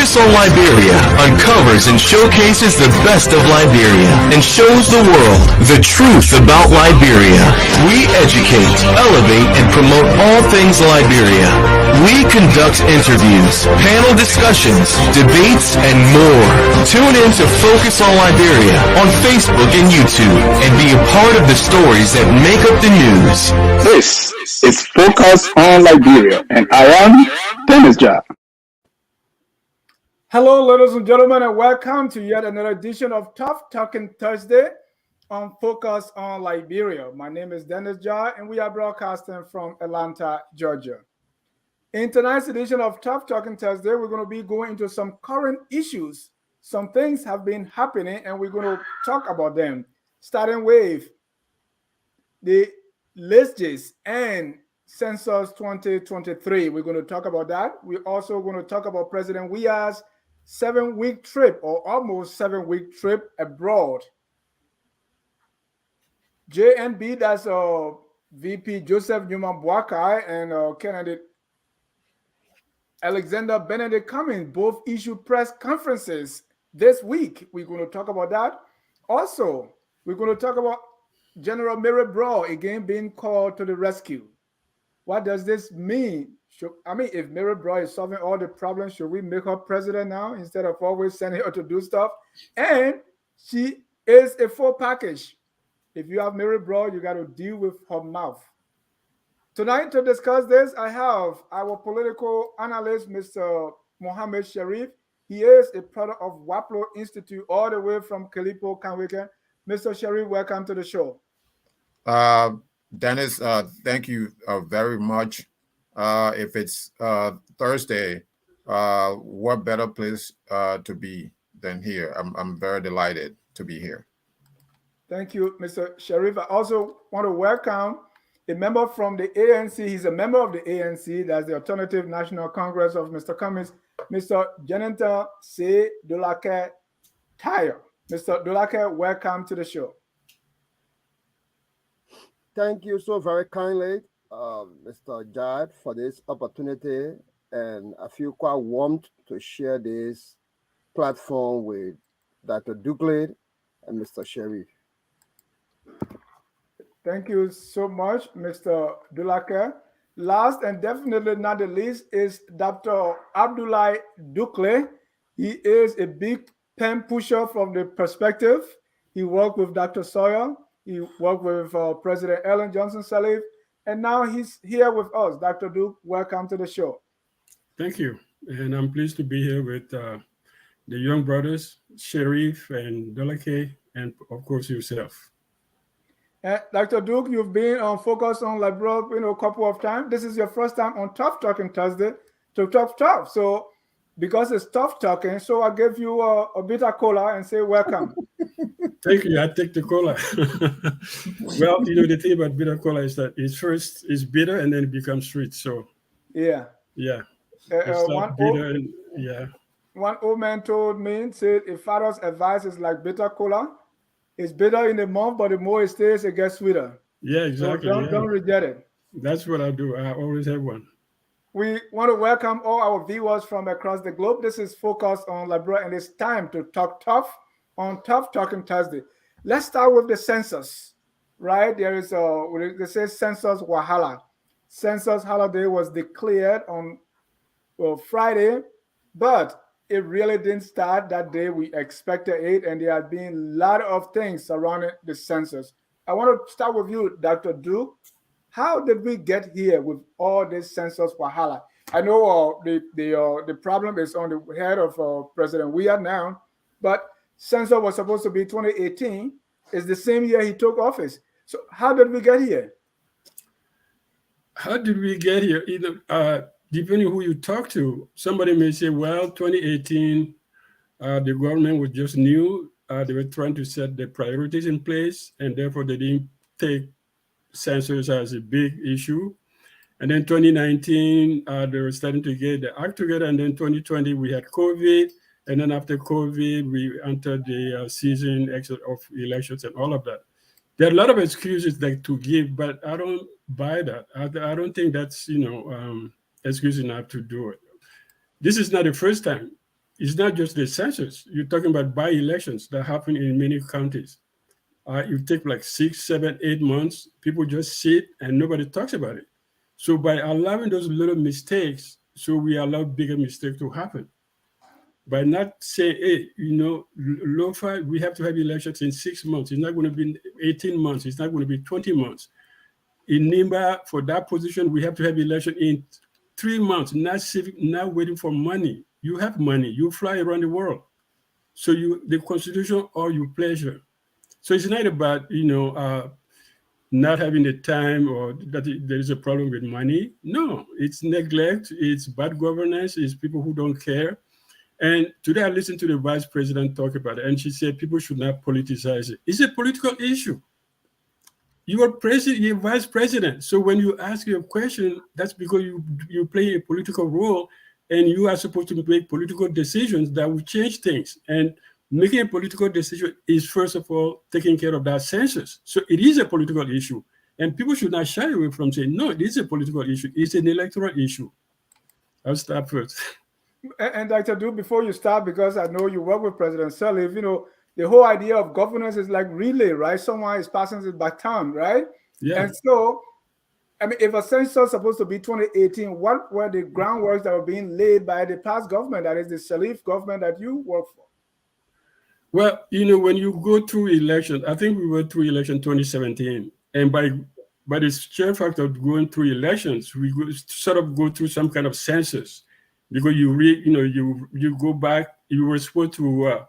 Focus on Liberia uncovers and showcases the best of Liberia and shows the world the truth about Liberia. We educate, elevate, and promote all things Liberia. We conduct interviews, panel discussions, debates, and more. Tune in to Focus on Liberia on Facebook and YouTube and be a part of the stories that make up the news. This is Focus on Liberia, and I am Dennis Jah. Hello, ladies and gentlemen, and welcome to yet another edition of Tough Talking Thursday on Focus on Liberia. My name is Dennis Jah, and we are broadcasting from Atlanta, Georgia. In tonight's edition of Tough Talking Thursday, we're going to be going into some current issues. Some things have been happening, and we're going to talk about them, starting with the lists and Census 2023. We're going to talk about that. We're also going to talk about President Weah's 7-week trip, or almost 7-week trip abroad. JNB, that's VP Joseph Newman Boakai, and candidate Alexander Benedict Cummings both issued press conferences this week. We're going to talk about that. Also, we're going to talk about General Broh again being called to the rescue. What does this mean? If Broh is solving all the problems, should we make her president now instead of always sending her to do stuff? And she is a full package. If you have Broh, you got to deal with her mouth. Tonight, to discuss this, I have our political analyst, Mr. Mohammed Sharif. He is a product of Waplo Institute, all the way from Kalipo, Kanweke. Mr. Sharif, welcome to the show. Dennis, thank you very much. If it's Thursday, what better place to be than here? I'm very delighted to be here. Thank you, Mr. Sharif. I also want to welcome a member from the ANC. He's a member of the ANC. That's the Alternative National Congress of Mr. Cummings, Mr. Janenta C. Dolake Tayo. Mr. Dolake, welcome to the show. Thank you so very kindly, Mr. Jad, for this opportunity, and I feel quite warmed to share this platform with Dr. Dukley and Mr. Sharif. Thank you so much, Mr. Dulake. Last and definitely not the least is Dr. Abdoulaye Dukley. He is a big pen pusher from the perspective. He worked with Dr. Sawyer. He worked with President Ellen Johnson Sirleaf, and now he's here with us. Dr. Duke, welcome to the show. Thank you, and I'm pleased to be here with the young brothers, Sharif and Dolake, and of course yourself. Dr. Duke, you've been focused on Liberia, a couple of times. This is your first time on Tough Talking Thursday to talk tough. So because it's tough talking, so I gave you a bitter cola and say welcome. Thank you. I take the cola. Well, the thing about bitter cola is that it's bitter and then it becomes sweet. So yeah. One old man told me, said, a father's advice is like bitter cola. It's bitter in the month, but the more it stays, it gets sweeter. Yeah, exactly. So don't reject it. That's what I do. I always have one. We want to welcome all our viewers from across the globe. This is Focus on Liberia, and it's time to talk tough on Tough Talking Thursday. Let's start with the census, right? There is they say Census Wahala. Census holiday was declared on Friday, but it really didn't start that day we expected it, and there have been a lot of things surrounding the census. I want to start with you, Dr. Duke. How did we get here with all this census wahala? I know the problem is on the head of President Weah now, but census was supposed to be 2018. It's the same year he took office. So how did we get here? How did we get here? Depending who you talk to, somebody may say, well, 2018, the government was just new. They were trying to set the priorities in place, and therefore they didn't take census as a big issue. And then 2019, they were starting to get the act together. And then 2020, we had COVID. And then after COVID, we entered the season of elections and all of that. There are a lot of excuses to give, but I don't buy that. I don't think that's, excuse enough to do it. This is not the first time. it's not just the census. You're talking about by-elections that happen in many counties. You take like 6, 7, 8 months, people just sit and nobody talks about it. So by allowing those little mistakes, so we allow bigger mistakes to happen. By not saying, hey, LOFA, we have to have elections in 6 months. It's not going to be 18 months. It's not going to be 20 months. In NIMBA, for that position, we have to have election in 3 months, not waiting for money. You have money. You fly around the world. So the Constitution or your pleasure. So it's not about, not having the time or that there is a problem with money. No, it's neglect. It's bad governance. It's people who don't care. And today I listened to the vice president talk about it, and she said people should not politicize it. It's a political issue. You are president, you're vice president. So when you ask your question, that's because you play a political role, and you are supposed to make political decisions that will change things. And making a political decision is, first of all, taking care of that census. So it is a political issue. And people should not shy away from saying, no, it is a political issue. It's an electoral issue. I'll start first. And Dr. Du, before you start, because I know you work with President Sirleaf, the whole idea of governance is like relay, right? Someone is passing the baton, right? Yeah. And so, if a census is supposed to be 2018, what were the groundworks that were being laid by the past government, that is the Sirleaf government that you work for? Well, when you go through elections, I think we went through election 2017, and by the sheer fact of going through elections, we sort of go through some kind of census, because you go back, you were supposed to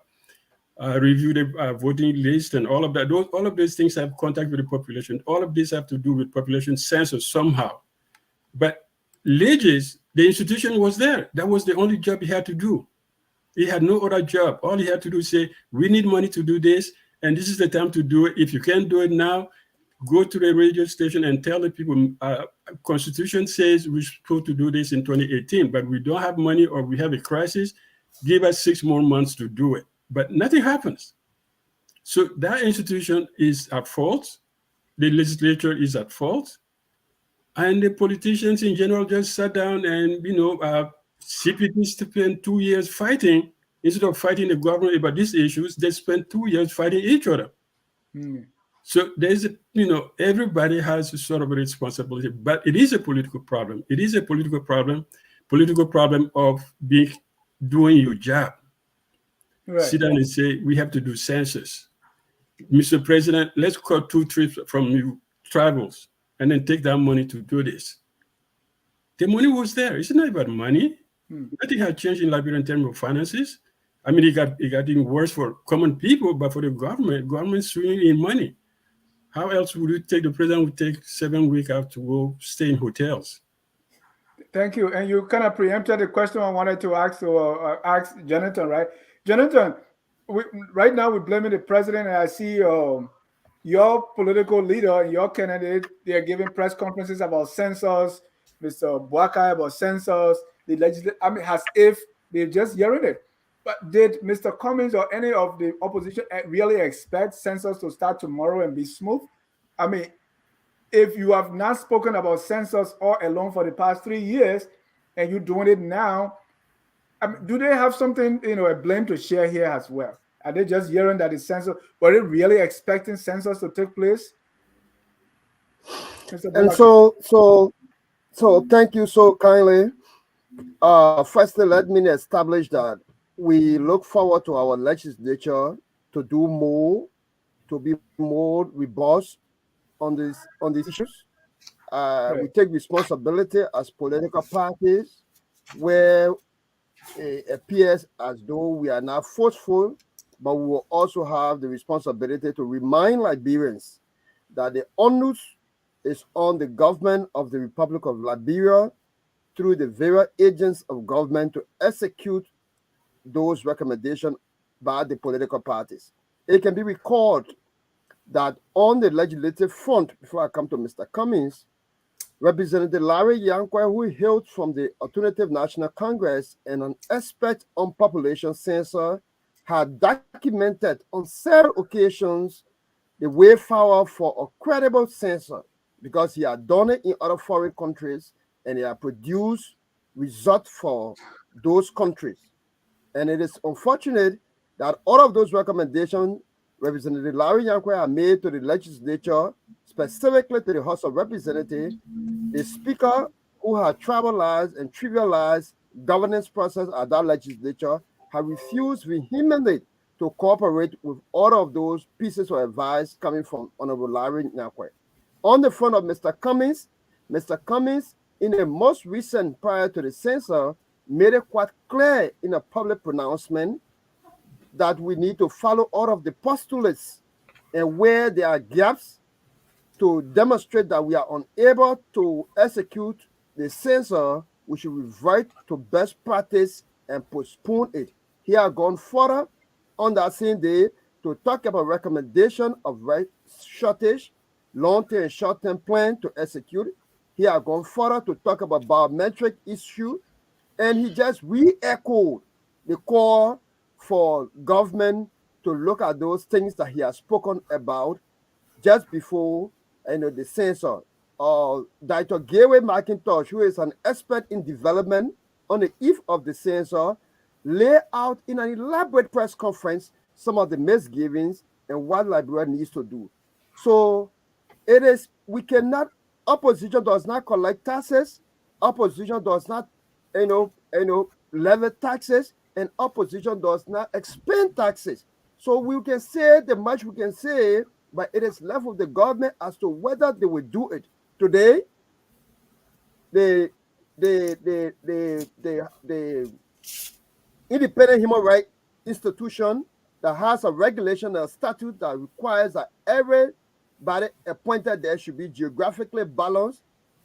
review the voting list and all of that. All of these things have contact with the population. All of these have to do with population census somehow. But Legis, the institution was there. That was the only job he had to do. He had no other job. All he had to do is say, we need money to do this, and this is the time to do it. If you can't do it now, go to the radio station and tell the people, Constitution says we're supposed to do this in 2018, but we don't have money or we have a crisis. Give us 6 more months to do it. But nothing happens. So that institution is at fault. The legislature is at fault. And the politicians in general just sat down and, CPT spent 2 years fighting. Instead of fighting the government about these issues, they spent 2 years fighting each other. So there's, everybody has a sort of a responsibility, but it is a political problem. It is a political problem of doing your job. Right. Sit down and say, we have to do census. Mr. President, let's cut 2 trips from your travels and then take that money to do this. The money was there. It's not about money. Nothing had changed in Liberia in terms of finances. It got even worse for common people, but for the government's swinging in money. How else would the president would take 7 weeks out to go stay in hotels? Thank you. And you kind of preempted the question I wanted to ask Jonathan, right? Jonathan, right now we're blaming the president, and I see your political leader and your candidate, they're giving press conferences about census, Mr. Boakai about census, the legislature, as if they're just hearing it. But did Mr. Cummings or any of the opposition really expect census to start tomorrow and be smooth? If you have not spoken about census all along for the past 3 years, and you're doing it now, do they have something, a blame to share here as well? Are they just hearing that it's census? Were they really expecting census to take place? And so thank you so kindly. Firstly, let me establish that we look forward to our legislature to do more, to be more robust on these issues. We take responsibility as political parties where it appears as though we are not forceful, but we will also have the responsibility to remind Liberians that the onus is on the government of the Republic of Liberia through the various agents of government to execute those recommendations by the political parties. It can be recalled that on the legislative front, before I come to Mr. Cummings, Representative Larry Yankwa, who hailed from the Alternative National Congress and an expert on population census, had documented on several occasions the way forward for a credible census because he had done it in other foreign countries and he had produced results for those countries. And it is unfortunate that all of those recommendations Representative Larry Yankwe have made to the legislature, specifically to the House of Representatives, the speaker who had tribalized and trivialized governance process at that legislature have refused vehemently to cooperate with all of those pieces of advice coming from Honorable Larry Yankwe. On the front of Mr. Cummings, in a most recent prior to the censor, made it quite clear in a public pronouncement that we need to follow all of the postulates, and where there are gaps to demonstrate that we are unable to execute the censor, we should revert to best practice and postpone it. He has gone further on that same day to talk about recommendation of right shortage, long-term and short-term plan to execute. He has gone further to talk about biometric issue, and he just re-echoed the call for government to look at those things that he has spoken about just before the censor. Dr. Gateway McIntosh, who is an expert in development on the eve of the censor, lay out in an elaborate press conference some of the misgivings and what Liberia needs to do. So opposition does not collect taxes, opposition does not, levy taxes, and opposition does not expend taxes. So we can say the much we can say, but it is left with the government as to whether they will do it. Today, the independent human rights institution that has a regulation, a statute that requires that everybody appointed there should be geographically balanced.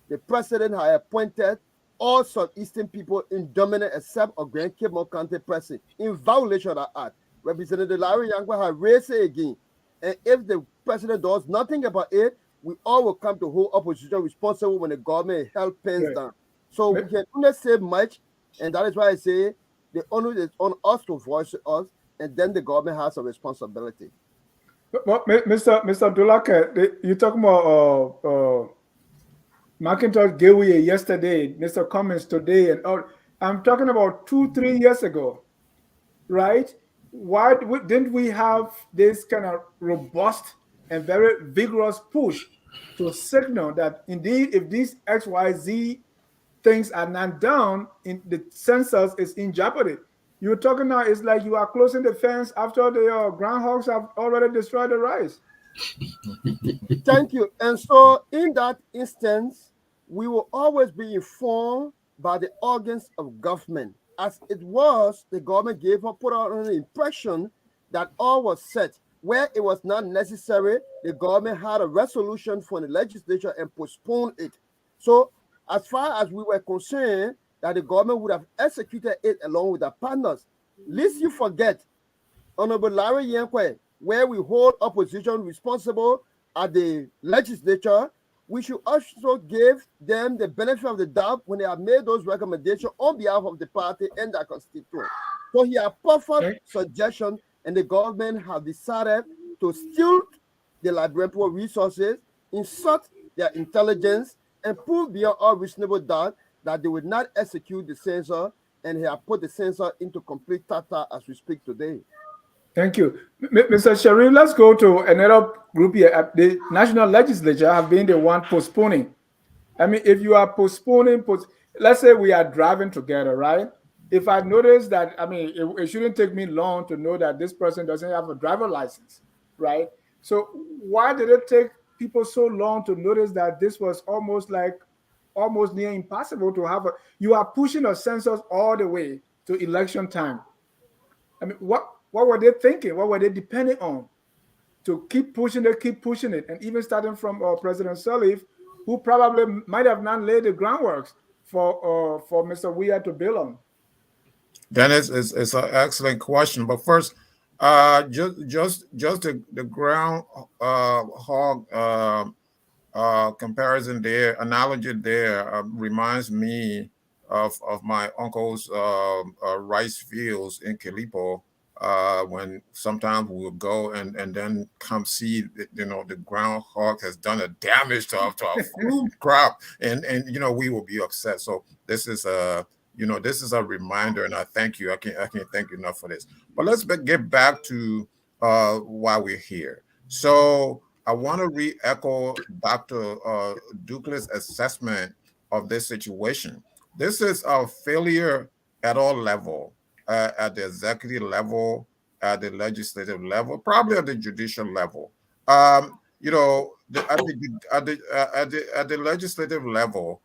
The president has appointed all southeastern people in dominant except a Grand Cape County president in violation of that act. Representative Larry Yankwe has raised it again. And if the president does nothing about it, we all will come to hold opposition responsible when the government held pens down. So we can only say much, and that is why I say the onus is on us to voice us, and then the government has a responsibility. Well, Mr. Dulake, you're talking about McIntosh Gateway yesterday, Mr. Cummings today, and all. I'm talking about 2-3 years ago, right? Why didn't we have this kind of robust and very vigorous push to signal that indeed, if these XYZ things are not done, in the census is in jeopardy? You're talking now, it's like you are closing the fence after the groundhogs have already destroyed the rice. Thank you. And so in that instance, we will always be informed by the organs of government. As it was, the government put out an impression that all was set. Where it was not necessary, the government had a resolution for the legislature and postponed it. So as far as we were concerned, that the government would have executed it along with the partners. Lest you forget, Honorable Larry Yankwe, where we hold opposition responsible at the legislature, we should also give them the benefit of the doubt when they have made those recommendations on behalf of the party and their constituents. So he has perfect suggestion, and the government have decided to steal the Liberian resources, insert their intelligence, and prove beyond all reasonable doubt that they would not execute the censor, and he has put the censor into complete tata as we speak today. Thank you. Mr. Sharif, let's go to another group here. The National Legislature have been the one postponing. I mean, if you are postponing, let's say we are driving together, right? If I notice that, I mean, it shouldn't take me long to know that this person doesn't have a driver license, right? So why did it take people so long to notice that this was almost near impossible to have you are pushing a census all the way to election time. I mean, what were they thinking? What were they depending on to keep pushing it? And even starting from President Sirleaf, who probably might have not laid the groundwork for Mr. Weah to build on. Dennis, it's an excellent question. But first, just the ground hog comparison there, analogy there reminds me of my uncle's rice fields in Kilipo. When sometimes we would go and then come see that, the groundhog has done a damage to our food crop, and we will be upset. So this is this is a reminder, and I thank you. I can't thank you enough for this. But let's get back to why we're here. So I want to re-echo Dr. Ducla's assessment of this situation. This is a failure at all level, at the executive level, at the legislative level, probably at the judicial level. At the legislative level,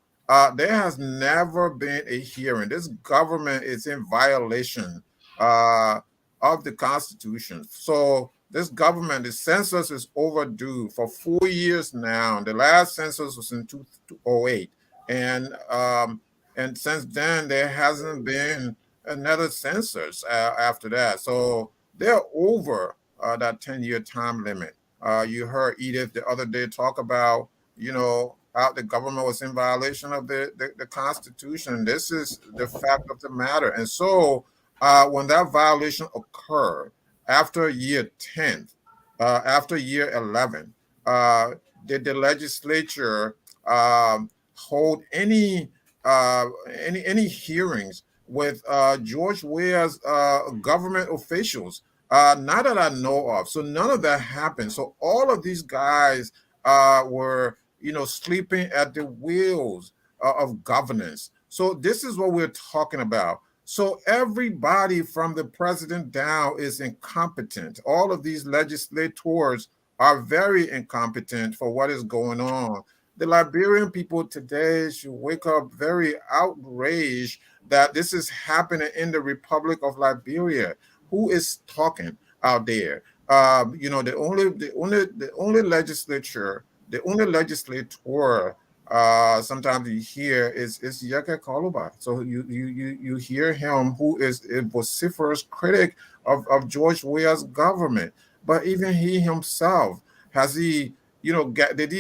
there has never been a hearing. This government is in violation of the Constitution. So this government, the census is overdue for 4 years now. The last census was in 2008, and since then there hasn't been another census after that. So they're over that 10-year time limit. You heard Edith the other day talk about, how the government was in violation of the Constitution. This is the fact of the matter. And so when that violation occurred after year 10, after year 11, did the legislature hold any hearings with George Weah's government officials? Not that I know of. So none of that happened. So all of these guys were, sleeping at the wheels of governance. So this is what we're talking about. So everybody from the president down is incompetent. All of these legislators are very incompetent for what is going on. The Liberian people today should wake up very outraged that this is happening in the Republic of Liberia. Who is talking out there? The only legislature, the only legislator sometimes you hear is Yeke Koluba. So you hear him, who is a vociferous critic of George Weah's government. But even he himself, has he, did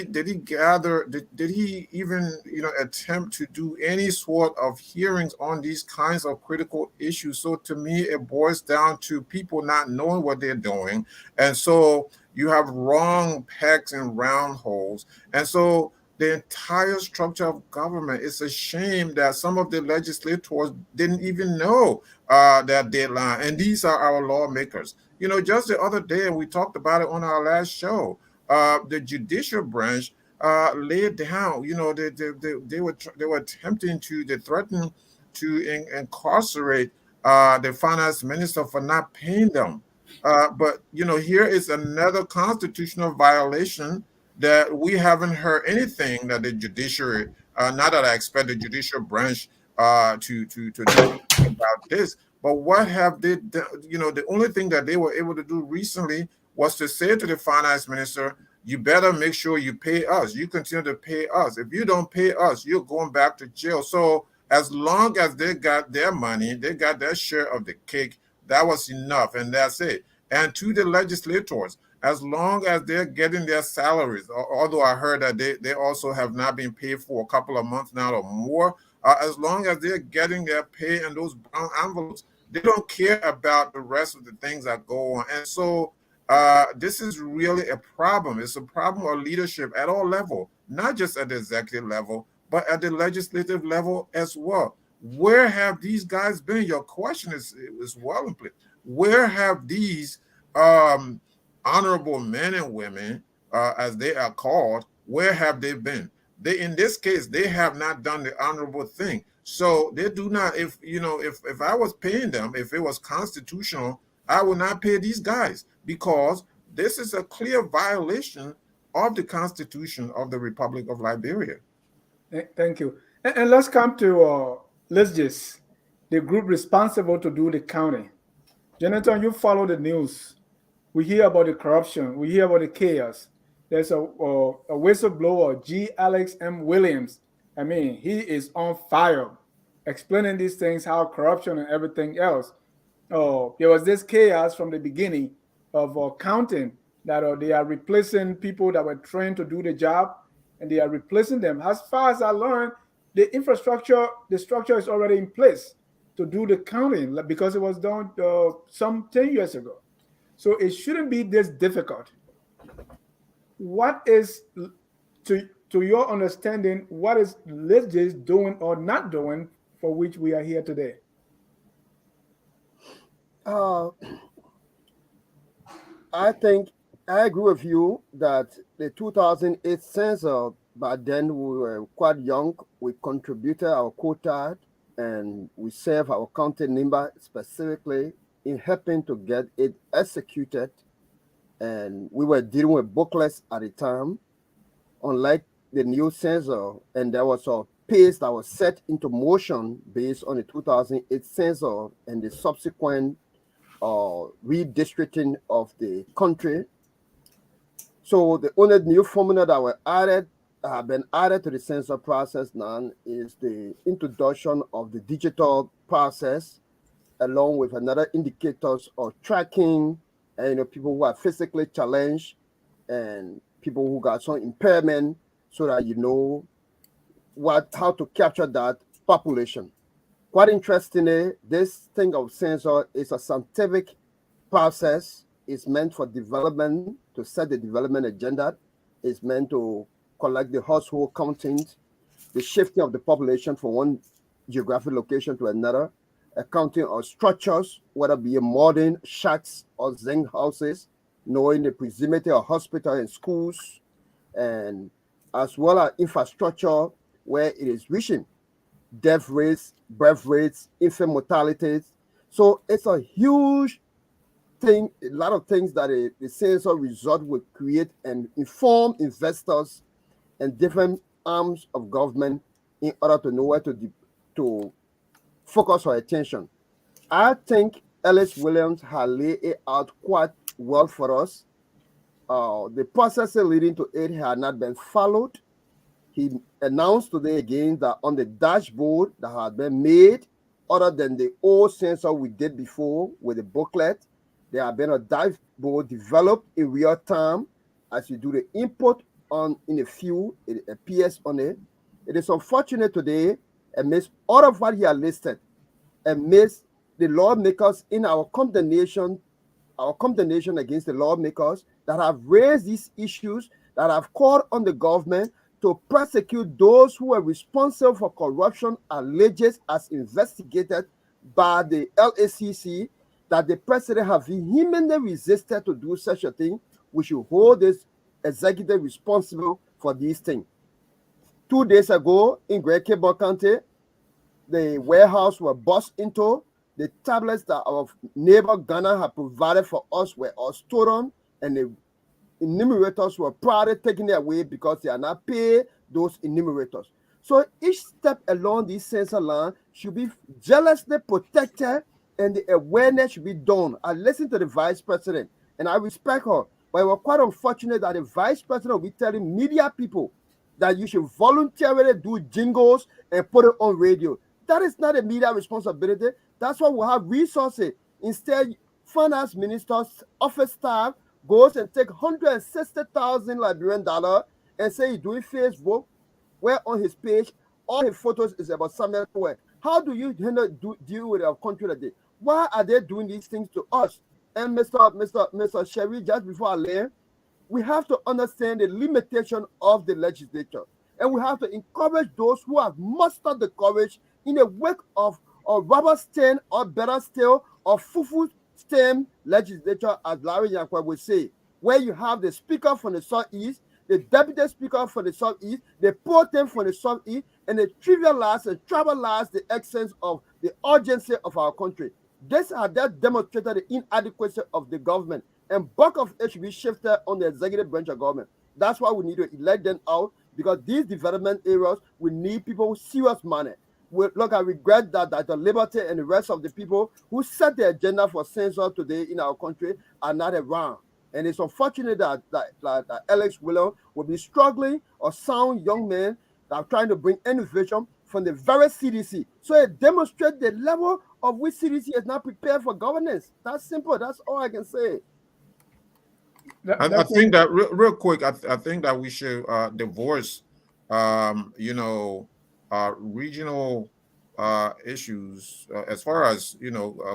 he even attempt to do any sort of hearings on these kinds of critical issues? So to me, it boils down to people not knowing what they're doing. And so you have wrong pegs and round holes. And so the entire structure of government, it's a shame that some of the legislators didn't even know that deadline. And these are our lawmakers. Just the other day, and we talked about it on our last show, the judicial branch laid down, they were attempting to, they threatened to incarcerate the finance minister for not paying them. But here is another constitutional violation that we haven't heard anything that the judiciary, not that I expect the judicial branch to do about this, but what have they done? The only thing that they were able to do recently was to say to the finance minister, you better make sure you pay us. You continue to pay us. If you don't pay us, you're going back to jail. So as long as they got their money, they got their share of the cake, that was enough, and that's it. And to the legislators, as long as they're getting their salaries, although I heard that they also have not been paid for a couple of months now or more, as long as they're getting their pay in those brown envelopes, they don't care about the rest of the things that go on. And so this is really a problem. It's a problem of leadership at all levels, not just at the executive level, but at the legislative level as well. Where have these guys been? Your question is well in place. Where have these honorable men and women, as they are called, where have they been? In this case, they have not done the honorable thing. So they do not, if I was paying them, if it was constitutional, I would not pay these guys, because this is a clear violation of the Constitution of the Republic of Liberia. Thank you. And let's come to LISGIS, the group responsible to do the counting. Jonathan, you follow the news. We hear about the corruption. We hear about the chaos. There's a whistleblower, G. Alex M. Williams. I mean, he is on fire, explaining these things, how corruption and everything else. There was this chaos from the beginning of counting, that they are replacing people that were trained to do the job, and they are replacing them. As far as I learned, the infrastructure, the structure is already in place to do the counting, because it was done some 10 years ago. So it shouldn't be this difficult. What is, to your understanding, what is LISGIS doing or not doing for which we are here today? I think I agree with you that the 2008 census, but then we were quite young. We contributed our quota and we served our county member specifically in helping to get it executed. And we were dealing with booklets at the time, unlike the new census. And there was a pace that was set into motion based on the 2008 census and the subsequent redistricting of the country. So the only new formula that were added, have been added to the census process now is the introduction of the digital process, along with another indicators of tracking, and people who are physically challenged and people who got some impairment, so that you know how to capture that population. Quite interestingly, this thing of census is a scientific process. It's meant for development, to set the development agenda. It's meant to collect the household countings, the shifting of the population from one geographic location to another, accounting of structures, whether it be modern shacks or zinc houses, knowing the proximity of hospital and schools, and as well as infrastructure where it is reaching, death rates, birth rates, infant mortalities. So it's a huge thing, a lot of things that the census result will create and inform investors and different arms of government in order to know where to focus our attention. I think Ellis Williams has laid it out quite well for us. The process leading to it had not been followed. He announced today again that on the dashboard that had been made, other than the old census we did before with the booklet, there have been a dashboard developed in real time. As you do the input in a few, it appears on it. It is unfortunate today, amidst all of what he has listed, amidst the lawmakers in our condemnation against the lawmakers that have raised these issues, that have called on the government to prosecute those who are responsible for corruption alleged as investigated by the LACC, that the president have vehemently resisted to do such a thing. We should hold this executive responsible for these things. 2 days ago in Great Cable County, the warehouse were bust into. The tablets that our neighbor Ghana had provided for us were all stolen, and the enumerators were proudly taken away because they are not paid those enumerators. So each step along this census line should be jealously protected, and the awareness should be done. I listened to the vice president, and I respect her, but it was quite unfortunate that the vice president will be telling media people that you should voluntarily do jingles and put it on radio. That is not a media responsibility. That's why we have resources. Instead, finance minister's office staff goes and take $160,000 Liberian dollar and say he's doing Facebook, where on his page, all his photos is about Samuel Cohen. How do you deal with our country today? Why are they doing these things to us? And Mr. Sherry, just before I leave, we have to understand the limitation of the legislature. And we have to encourage those who have mustered the courage in a wake of a rubber stamp, or better still, a fufu stamp legislature, as Larry Yankwa would say, where you have the speaker from the Southeast, the deputy speaker from the Southeast, the pro tem from the Southeast, and they trivialize and trivialize the essence of the urgency of our country. This has demonstrated the inadequacy of the government, and bulk of it should be shifted on the executive branch of government. That's why we need to elect them out, because these development areas, we need people with serious money. Look, I regret that the Liberty and the rest of the people who set the agenda for census today in our country are not around. And it's unfortunate that Alex Willow will be struggling, or sound young men that are trying to bring innovation from the very CDC. So it demonstrates the level of which CDC is not prepared for governance. That's simple. That's all I can say. I think that real quick, I think that we should divorce, regional issues as far as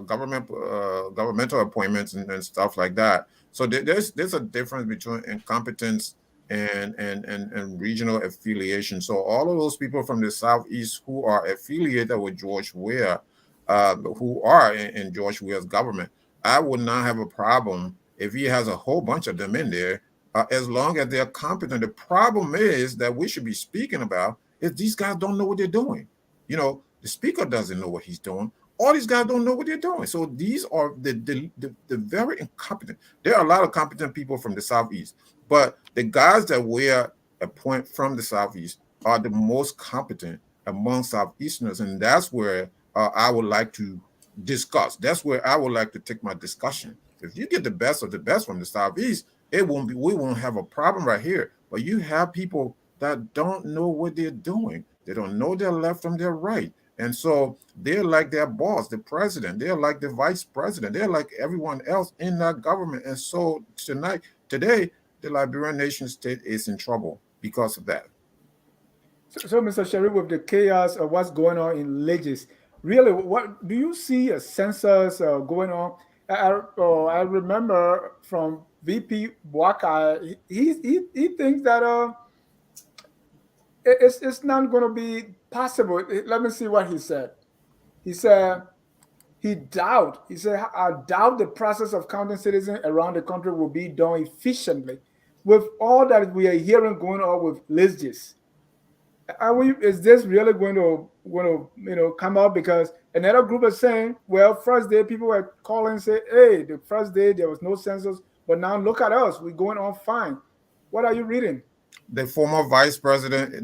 governmental appointments and stuff like that. So there's a difference between incompetence and regional affiliation. So all of those people from the Southeast who are affiliated with George Weah, who are in George Weah's government, I would not have a problem if he has a whole bunch of them in there, as long as they're competent. The problem is that we should be speaking about is these guys don't know what they're doing. You know, the speaker doesn't know what he's doing. All these guys don't know what they're doing. So these are the very incompetent. There are a lot of competent people from the Southeast, but the guys that we appoint from the Southeast are the most competent among Southeasterners, and that's where I would like to discuss. That's where I would like to take my discussion. If you get the best of the best from the Southeast, it won't be. We won't have a problem right here. But you have people that don't know what they're doing. They don't know their left from their right. And so they're like their boss, the president. They're like the vice president. They're like everyone else in that government. And so today, the Liberian nation state is in trouble because of that. So Mr. Sherry, with the chaos of what's going on in Legis, really, what do you see a census going on? I remember from VP Boakai, he thinks that it's not going to be possible. Let me see what he said. He said he said, I doubt the process of counting citizens around the country will be done efficiently with all that we are hearing going on with Legis. Is this really going to come out? Because another group is saying, well, first day people were calling and say, hey, the first day there was no census, but now look at us, we're going on fine. What are you reading? The former vice president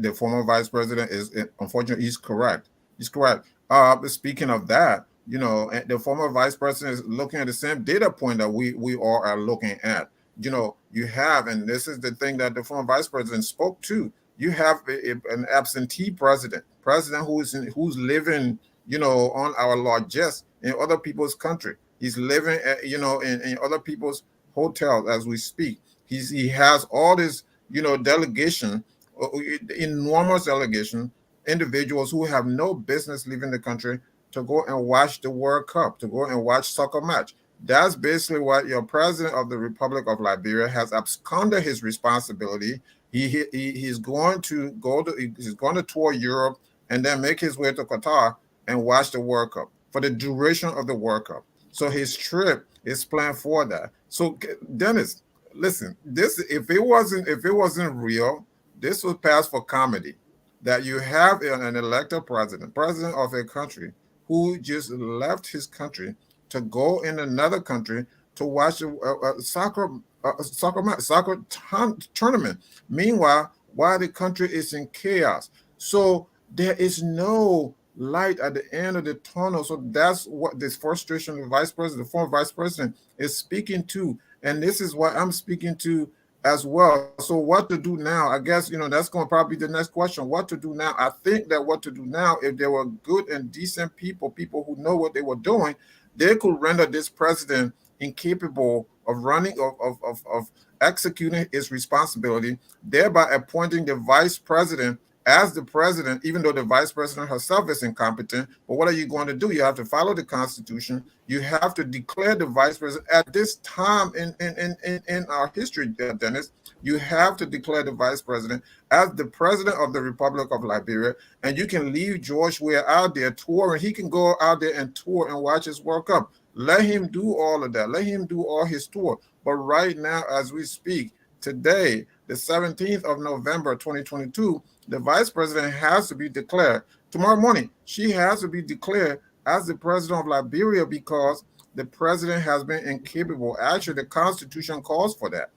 is, unfortunately, he's correct. He's correct. Speaking of that, the former vice president is looking at the same data point that we all are looking at. You have, and this is the thing that the former vice president spoke to. You have an absentee president who's living, on our largesse in other people's country. He's living, in other people's hotels as we speak. He has all this, delegation, enormous delegation, individuals who have no business leaving the country to go and watch the World Cup, to go and watch soccer match. That's basically what your president of the Republic of Liberia has absconded his responsibility. He's going to tour Europe and then make his way to Qatar and watch the World Cup for the duration of the World Cup. So his trip is planned for that. So Dennis, listen, if it wasn't real, this would pass for comedy. That you have an elected president of a country who just left his country to go in another country to watch a soccer tournament. Meanwhile, while the country is in chaos, so there is no light at the end of the tunnel. So that's what this frustration the former vice president, is speaking to, and this is what I'm speaking to as well. So what to do now? I guess that's going to probably be the next question. What to do now? I think that what to do now, if there were good and decent people who know what they were doing, they could render this president incapable of running of executing his responsibility, thereby appointing the vice president as the president, even though the vice president herself is incompetent. But what are you going to do? You have to follow the Constitution. You have to declare the vice president at this time in our history, Dennis. You have to declare the vice president as the president of the Republic of Liberia, and you can leave George Weah out there touring. He can go out there and tour and watch his World Cup. Let him do all of that. Let him do all his tour. But right now, as we speak, today, the 17th of November, 2022, the vice president has to be declared. Tomorrow morning, she has to be declared as the president of Liberia because the president has been incapable. Actually, the Constitution calls for that.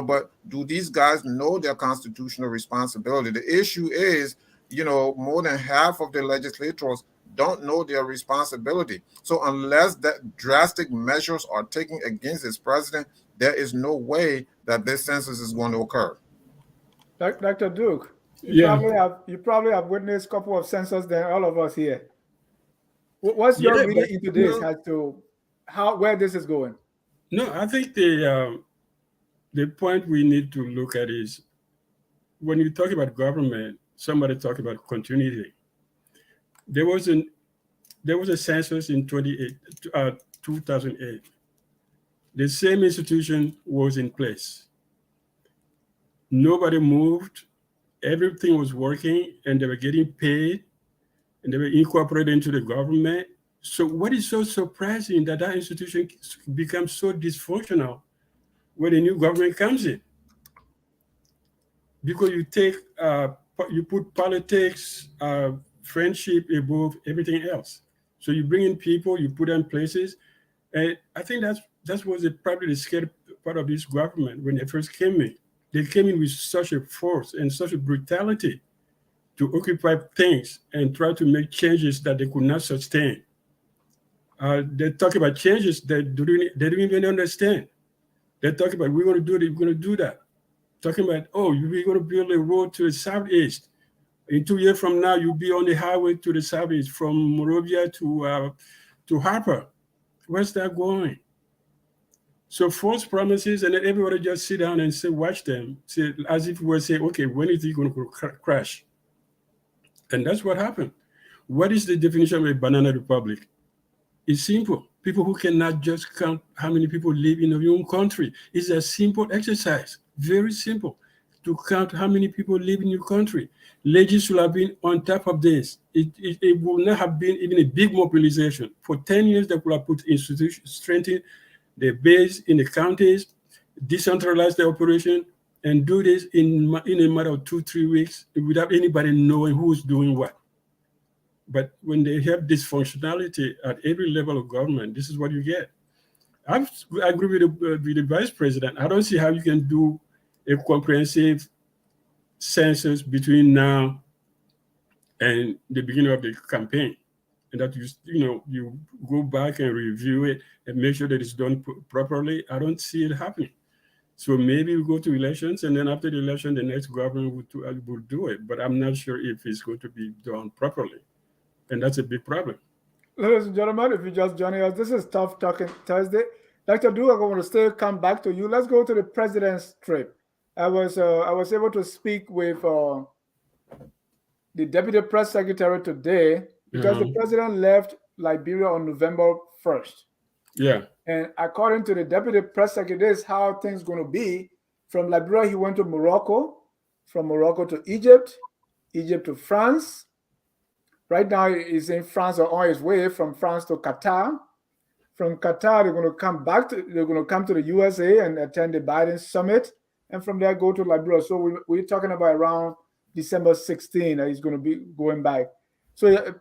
But do these guys know their constitutional responsibility? The issue is, more than half of the legislators don't know their responsibility. So unless that drastic measures are taken against this president, there is no way that this census is going to occur. Dr. Duke, Yeah. you probably have witnessed a couple of censuses than all of us here. What's your reading into this as to where this is going? No, I think the point we need to look at is when you talk about government, somebody talked about continuity. There was a census in 2008. The same institution was in place. Nobody moved. Everything was working, and they were getting paid, and they were incorporated into the government. So what is so surprising that institution becomes so dysfunctional when a new government comes in? Because you put politics, friendship above everything else. So you bring in people, you put them in places, and I think that was probably the scary part of this government when they first came in. They came in with such a force and such a brutality to occupy things and try to make changes that they could not sustain. They talk about changes that they don't even understand. They talk about, we're going to do it, we're going to do that. Talking about, we're going to build a road to the southeast. In 2 years from now, you'll be on the highway to the southeast from Monrovia to Harper. Where's that going? So false promises, and then everybody just sit down and say, watch them, say, as if we were saying, okay, when is it going to crash? And that's what happened. What is the definition of a banana republic? It's simple. People who cannot just count how many people live in your own country. It's a simple exercise, very simple, to count how many people live in your country. Legis should have been on top of this. It would not have been even a big mobilization. For 10 years, they could have put institutions, strengthen the base in the counties, decentralize the operation, and do this in a matter of 2-3 weeks without anybody knowing who's doing what. But when they have dysfunctionality at every level of government, this is what you get. I agree with the vice president. I don't see how you can do a comprehensive census between now and the beginning of the campaign, and that you go back and review it and make sure that it's done properly. I don't see it happening. So maybe we go to elections, and then after the election, the next government will do it. But I'm not sure if it's going to be done properly. And that's a big problem. Ladies and gentlemen, if you're just joining us, this is Tough Talking Thursday. Dr. Du, I'm going to still come back to you. Let's go to the president's trip. I was able to speak with the deputy press secretary today because the president left Liberia on November 1st. Yeah. And according to the deputy press secretary, this is how things going to be. From Liberia, he went to Morocco, from Morocco to Egypt, Egypt to France. Right now, he's in France or on his way from France to Qatar. From Qatar, they're going to come to the USA and attend the Biden summit, and from there go to Liberia. So we're talking about around December 16 that he's going to be going back. So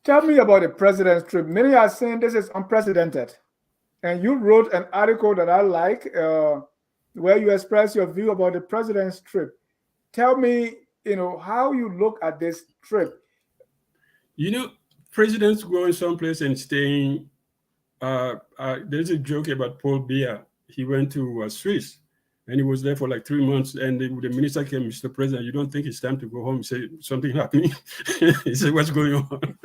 tell me about the president's trip. Many are saying this is unprecedented, and you wrote an article that I like where you express your view about the president's trip. Tell me, how you look at this trip. Presidents going someplace and staying. There's a joke about Paul Biya. He went to Swiss, and he was there for like 3 months. And the minister came, Mr. President, you don't think it's time to go home? He said, something happening. He said, what's going on?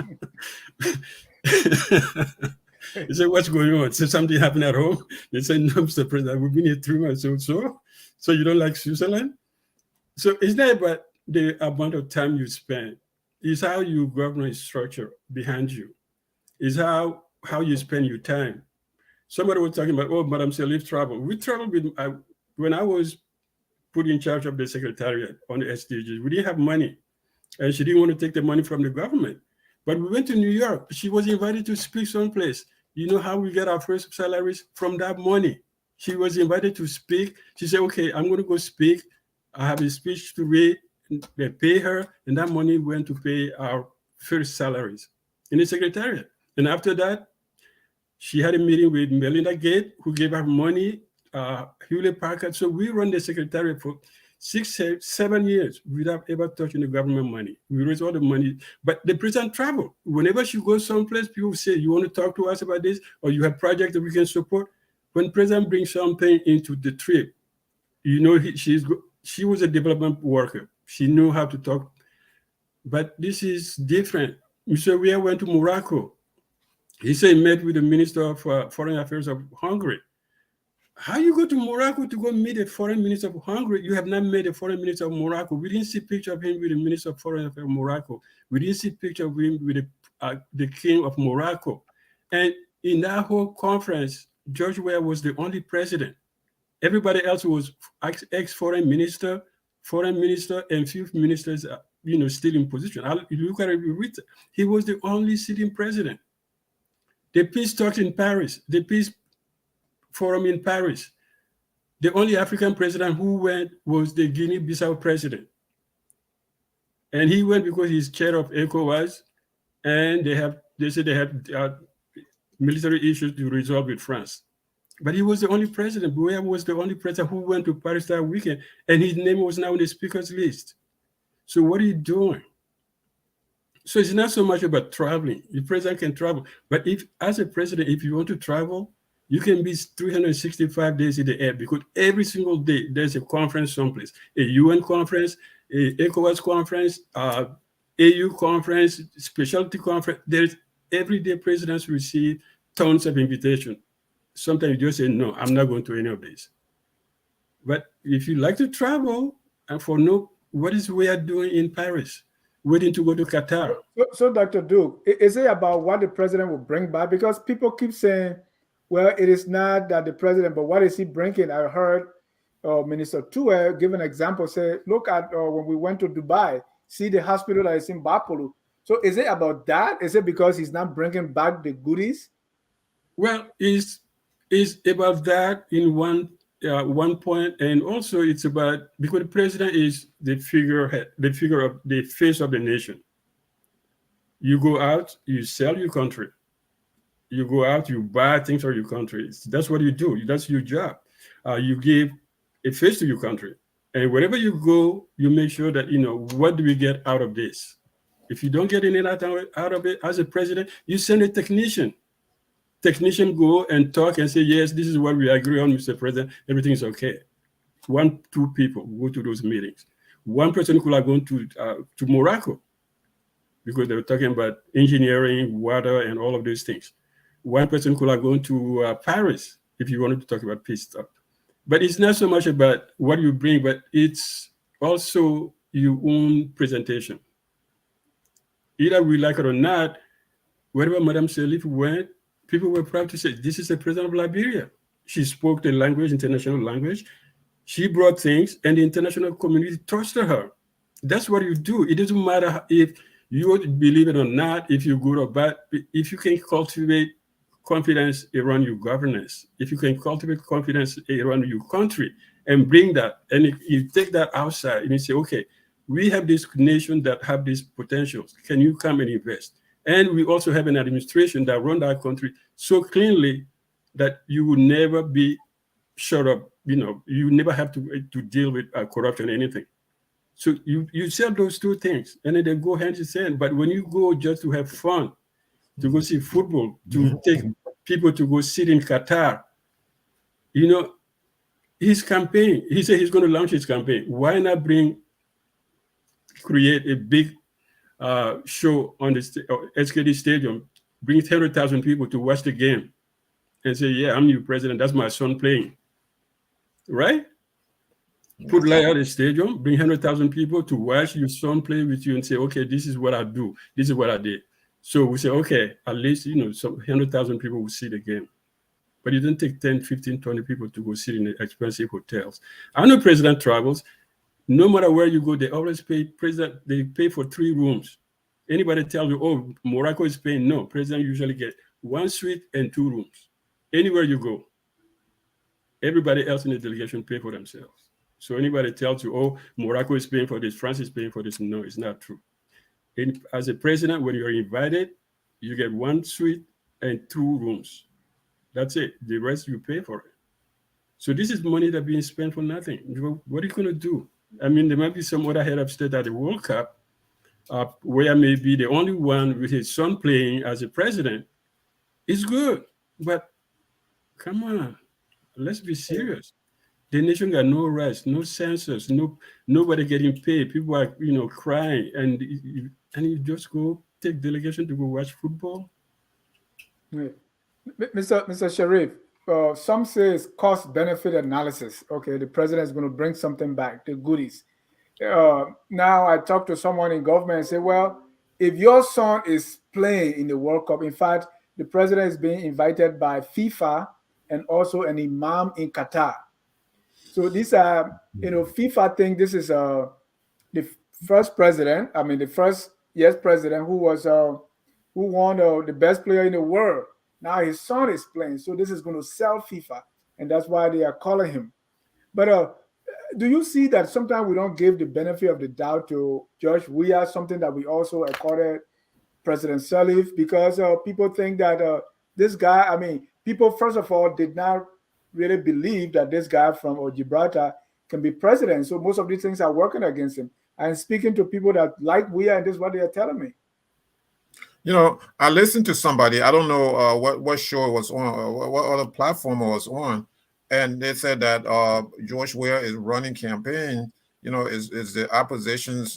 He said, what's going on? He said, something happened at home. They said, no, Mr. President, we've been here 3 months. So you don't like Switzerland? So it's not about the amount of time you spend. It's how you government structure behind you. It's how you spend your time. Somebody was talking about, Madam Salif travel. We traveled with, when I was put in charge of the secretariat on the SDGs, we didn't have money. And she didn't want to take the money from the government. But we went to New York. She was invited to speak someplace. You know how we get our first salaries? From that money. She was invited to speak. She said, okay, I'm going to go speak. I have a speech to read. They pay her, and that money went to pay our first salaries in the secretariat. And after that, she had a meeting with Melinda Gates, who gave her money, Hewlett Packard. So we run the secretariat for 6-7 years without ever touching the government money. We raise all the money, but the president traveled. Whenever she goes someplace, people say, you want to talk to us about this, or you have projects that we can support? When president brings something into the trip, she was a development worker. She knew how to talk, but this is different. Mr. Weah went to Morocco. He said he met with the Minister of Foreign Affairs of Hungary. How you go to Morocco to go meet a foreign minister of Hungary? You have not met a foreign minister of Morocco. We didn't see a picture of him with the Minister of Foreign Affairs of Morocco. We didn't see a picture of him with the King of Morocco. And in that whole conference, George Weah was the only president. Everybody else was ex-foreign minister, and few ministers, still in position. You look at it, he was the only sitting president. The peace talks in Paris, the peace forum in Paris. The only African president who went was the Guinea-Bissau president. And he went because he's chair of ECOWAS, and they said they had military issues to resolve with France. But he was the only president. Weah was the only president who went to Paris that weekend, and his name was now on the speaker's list. So what are you doing? So it's not so much about traveling. The president can travel, but as a president, if you want to travel, you can be 365 days in the air, because every single day there's a conference someplace, a UN conference, a ECOWAS conference, AU conference, specialty conference. There's every day presidents receive tons of invitations. Sometimes you just say, no, I'm not going to any of these. But if you like to travel, and what is Weah doing in Paris? Waiting to go to Qatar. So Dr. Duke, is it about what the president will bring back? Because people keep saying, well, it is not that the president, but what is he bringing? I heard Minister Tue give an example, say, look at when we went to Dubai, see the hospital that is in Bapolu. So is it about that? Is it because he's not bringing back the goodies? Well, it's about that in one point, and also it's about, because the president is the face of the nation. You go out, you sell your country. You go out, you buy things for your country. That's what you do. That's your job. You give a face to your country, and wherever you go, you make sure that what do we get out of this. If you don't get anything out of it as a president, you send a technician. Technician go and talk and say, yes, this is what we agree on, Mr. President. Everything is okay. 1, 2 people go to those meetings. One person could have gone to Morocco, because they were talking about engineering, water, and all of those things. One person could have gone to Paris if you wanted to talk about peace stuff. But it's not so much about what you bring, but it's also your own presentation. Either we like it or not, wherever Madame Sirleaf went, people were proud to say, this is the president of Liberia. She spoke the language, international language. She brought things, and the international community trusted her. That's what you do. It doesn't matter if you believe it or not, if you're good or bad. If you can cultivate confidence around your governance, if you can cultivate confidence around your country and bring that, and if you take that outside and you say, okay, we have this nation that have these potentials. Can you come and invest? And we also have an administration that run our country so cleanly that you will never be shut up. You never have to deal with corruption or anything. So you sell those two things, and then they go hand in hand. But when you go just to have fun, to go see football, to take people to go sit in Qatar, his campaign, he said he's going to launch his campaign. Why not create a big show on the SKD Stadium, bring 100,000 people to watch the game and say, yeah, I'm your president, that's my son playing, right? Put light out the stadium, bring 100,000 people to watch your son play with you and say, okay, this is what I do, this is what I did. So we say, okay, at least, some 100,000 people will see the game. But it doesn't take 10, 15, 20 people to go sit in the expensive hotels. I know president travels. No matter where you go, they always pay they pay for 3 rooms. Anybody tells you, oh, Morocco is paying? No, president usually get 1 suite and 2 rooms. Anywhere you go, everybody else in the delegation pay for themselves. So anybody tells you, oh, Morocco is paying for this, France is paying for this, no, it's not true. And as a president, when you're invited, you get 1 suite and 2 rooms. That's it. The rest you pay for it. So this is money that's being spent for nothing. What are you going to do? I mean, there might be some other head of state at the World Cup where maybe the only one with his son playing as a president is good. But come on, let's be serious. The nation got no rest, no census, nobody getting paid. People are, crying, and you just go take delegation to go watch football. Yeah. Mr. Sharif, some say it's cost-benefit analysis. Okay, the president is going to bring something back, the goodies. Now I talked to someone in government and say, well, if your son is playing in the World Cup, in fact, the president is being invited by FIFA and also an imam in Qatar. So these are, FIFA think this is the first president. I mean, the first president who was who won the best player in the world. Now his son is playing, so this is going to sell FIFA, and that's why they are calling him. But do you see that sometimes we don't give the benefit of the doubt to George Weah, something that we also accorded President Sirleaf, because people think that this guy, I mean, people first of all did not really believe that this guy from Gibraltar can be president. So most of these things are working against him. And speaking to people that like Weah, and this is what they are telling me. I listened to somebody, I don't know what show it was on, what other platform it was on, and they said that George Weah is running campaign, is the opposition's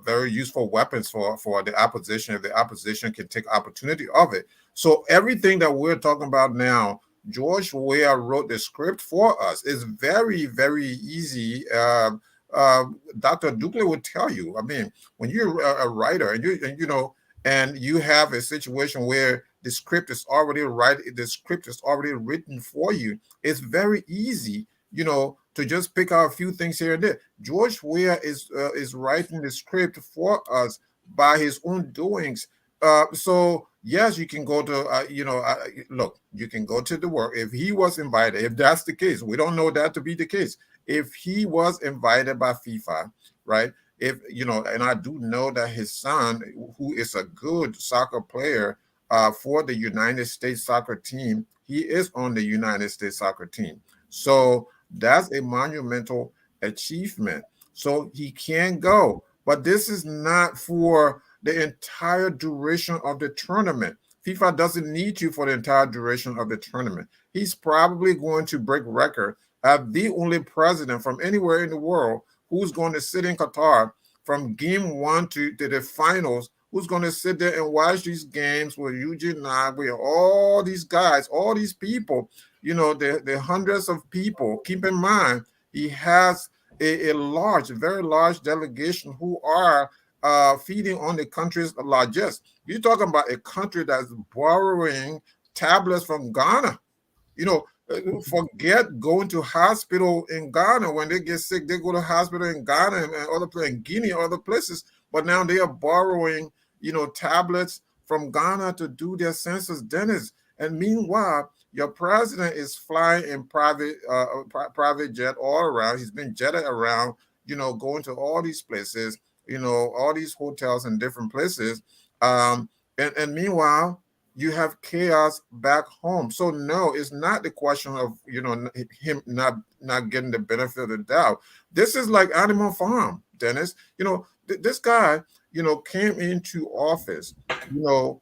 very useful weapons for the opposition, if the opposition can take opportunity of it. So everything that we're talking about now, George Weah wrote the script for us. It's very, very easy. Dr. Dukley would tell you, I mean, when you're a writer and you have a situation where the script is already written for you, it's very easy, to just pick out a few things here and there. George Weah is writing the script for us by his own doings. So yes, you can go to, look, you can go to the work. If he was invited, if that's the case, we don't know that to be the case. If he was invited by FIFA, right? And I do know that his son, who is a good soccer player for the United States soccer team, he is on the United States soccer team. So that's a monumental achievement. So he can go, but this is not for the entire duration of the tournament. FIFA doesn't need you for the entire duration of the tournament. He's probably going to break record as the only president from anywhere in the world who's going to sit in Qatar from game 1 to the finals, who's going to sit there and watch these games with Eugene Nagbe, all these guys, all these people, the hundreds of people. Keep in mind, he has a very large delegation who are feeding on the country's largesse. You're talking about a country that's borrowing tablets from Ghana. Forget going to hospital in Ghana. When they get sick, they go to hospital in Ghana and other places, in Guinea, other places. But now they are borrowing, tablets from Ghana to do their census, Dennis. And meanwhile, your president is flying in private jet all around. He's been jetted around, going to all these places, all these hotels in different places. And meanwhile, you have chaos back home. So no, it's not the question of him not getting the benefit of the doubt. This is like Animal Farm, Dennis. This guy came into office on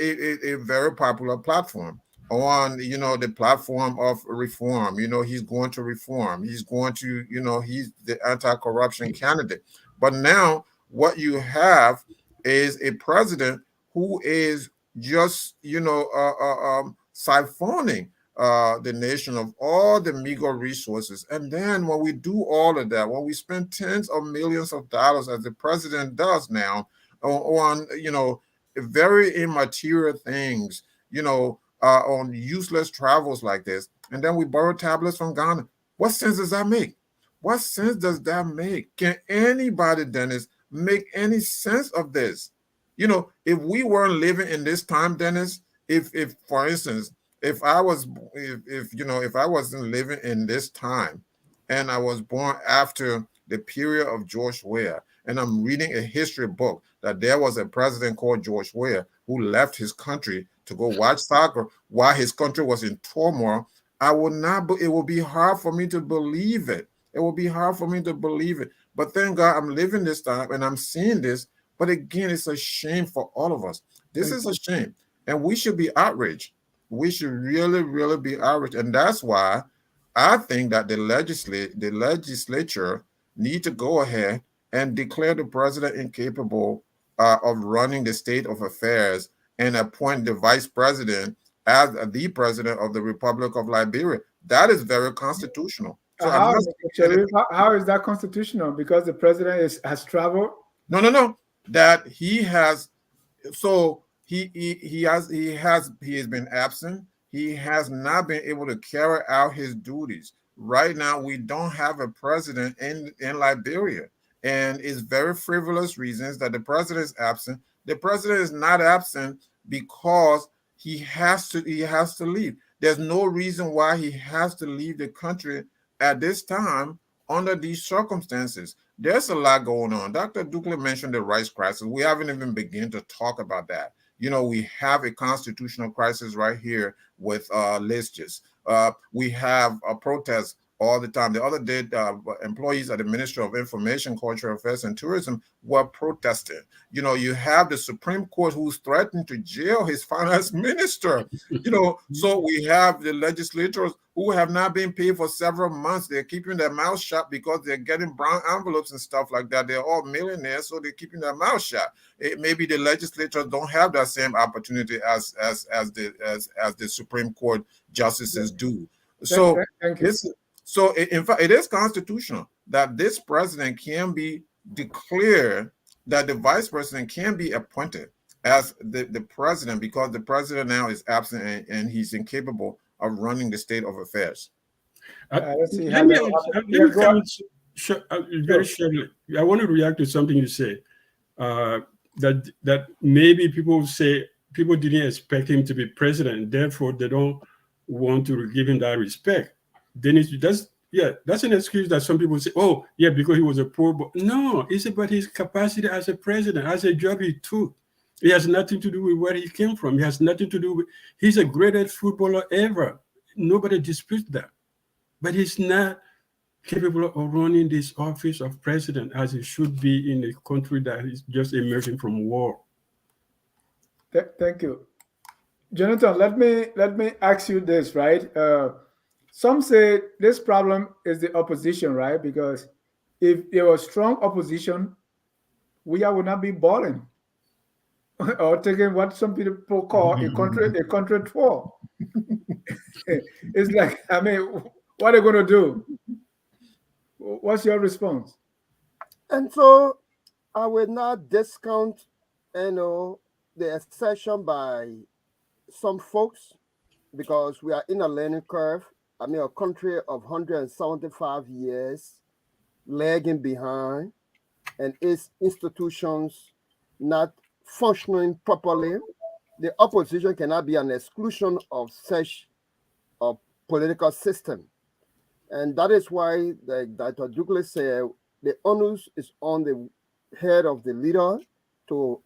a very popular platform, on the platform of reform. He's going to reform. He's going to he's the anti-corruption candidate. But now what you have is a president who is just siphoning the nation of all the meager resources. And then when we do all of that, when we spend tens of millions of dollars, as the president does now, on very immaterial things, on useless travels like this, and then we borrow tablets from Ghana, what sense does that make? What sense does that make? Can anybody, Dennis, make any sense of this? If we weren't living in this time, Dennis, if for instance, if I wasn't living in this time and I was born after the period of George Weah, and I'm reading a history book that there was a president called George Weah who left his country to go watch soccer while his country was in turmoil, it will be hard for me to believe it. It will be hard for me to believe it. But thank God I'm living this time and I'm seeing this. But again, it's a shame for all of us. This is a shame. And we should be outraged. We should really, really be outraged. And that's why I think that the legislature need to go ahead and declare the president incapable of running the state of affairs and appoint the vice president as the president of the Republic of Liberia. That is very constitutional. So how is that constitutional? Because the president has traveled? No. That he has, so he has been absent. He has not been able to carry out his duties right now we don't have a president in Liberia. And it's very frivolous reasons that the president is absent. The president is not absent because he has to leave. There's no reason why he has to leave the country at this time under these circumstances. There's a lot going on. Dr. Dukley mentioned the rights crisis. We haven't even begun to talk about that. You know, we have a constitutional crisis right here with Liz. We have a protest all the time. The other day, employees at the Ministry of Information, Cultural Affairs, and Tourism were protesting. You know, you have the Supreme Court who's threatened to jail his finance minister. You know, so we have the legislators who have not been paid for several months. They're keeping their mouth shut because they're getting brown envelopes and stuff like that. They're all millionaires, so they're keeping their mouth shut. Maybe the legislators don't have that same opportunity as the Supreme Court justices do. So in fact, it is constitutional that this president can be declared, that the vice president can be appointed as the president, because the president now is absent and he's incapable of running the state of affairs. Let me comment very shortly. I want to react to something you say, that maybe people say people didn't expect him to be president, therefore they don't want to give him that respect. Then that's an excuse that some people say, oh, yeah, because he was a poor boy. No, it's about his capacity as a president, as a job he took. It has nothing to do with where he came from. It has nothing to do with, he's the greatest footballer ever. Nobody disputes that. But he's not capable of running this office of president as it should be in a country that is just emerging from war. Thank you. Jonathan, let me ask you this, right? Some say this problem is the opposition, right? Because if there was strong opposition, Weah would not be balling or taking what some people call a country tour. It's like, I mean, what are they going to do? What's your response? And so I will not discount, the assertion by some folks, because we are in a learning curve. I mean, a country of 175 years lagging behind, and its institutions not functioning properly. The opposition cannot be an exclusion of such a political system. And that is why, like Dr. Douglas said, the onus is on the head of the leader to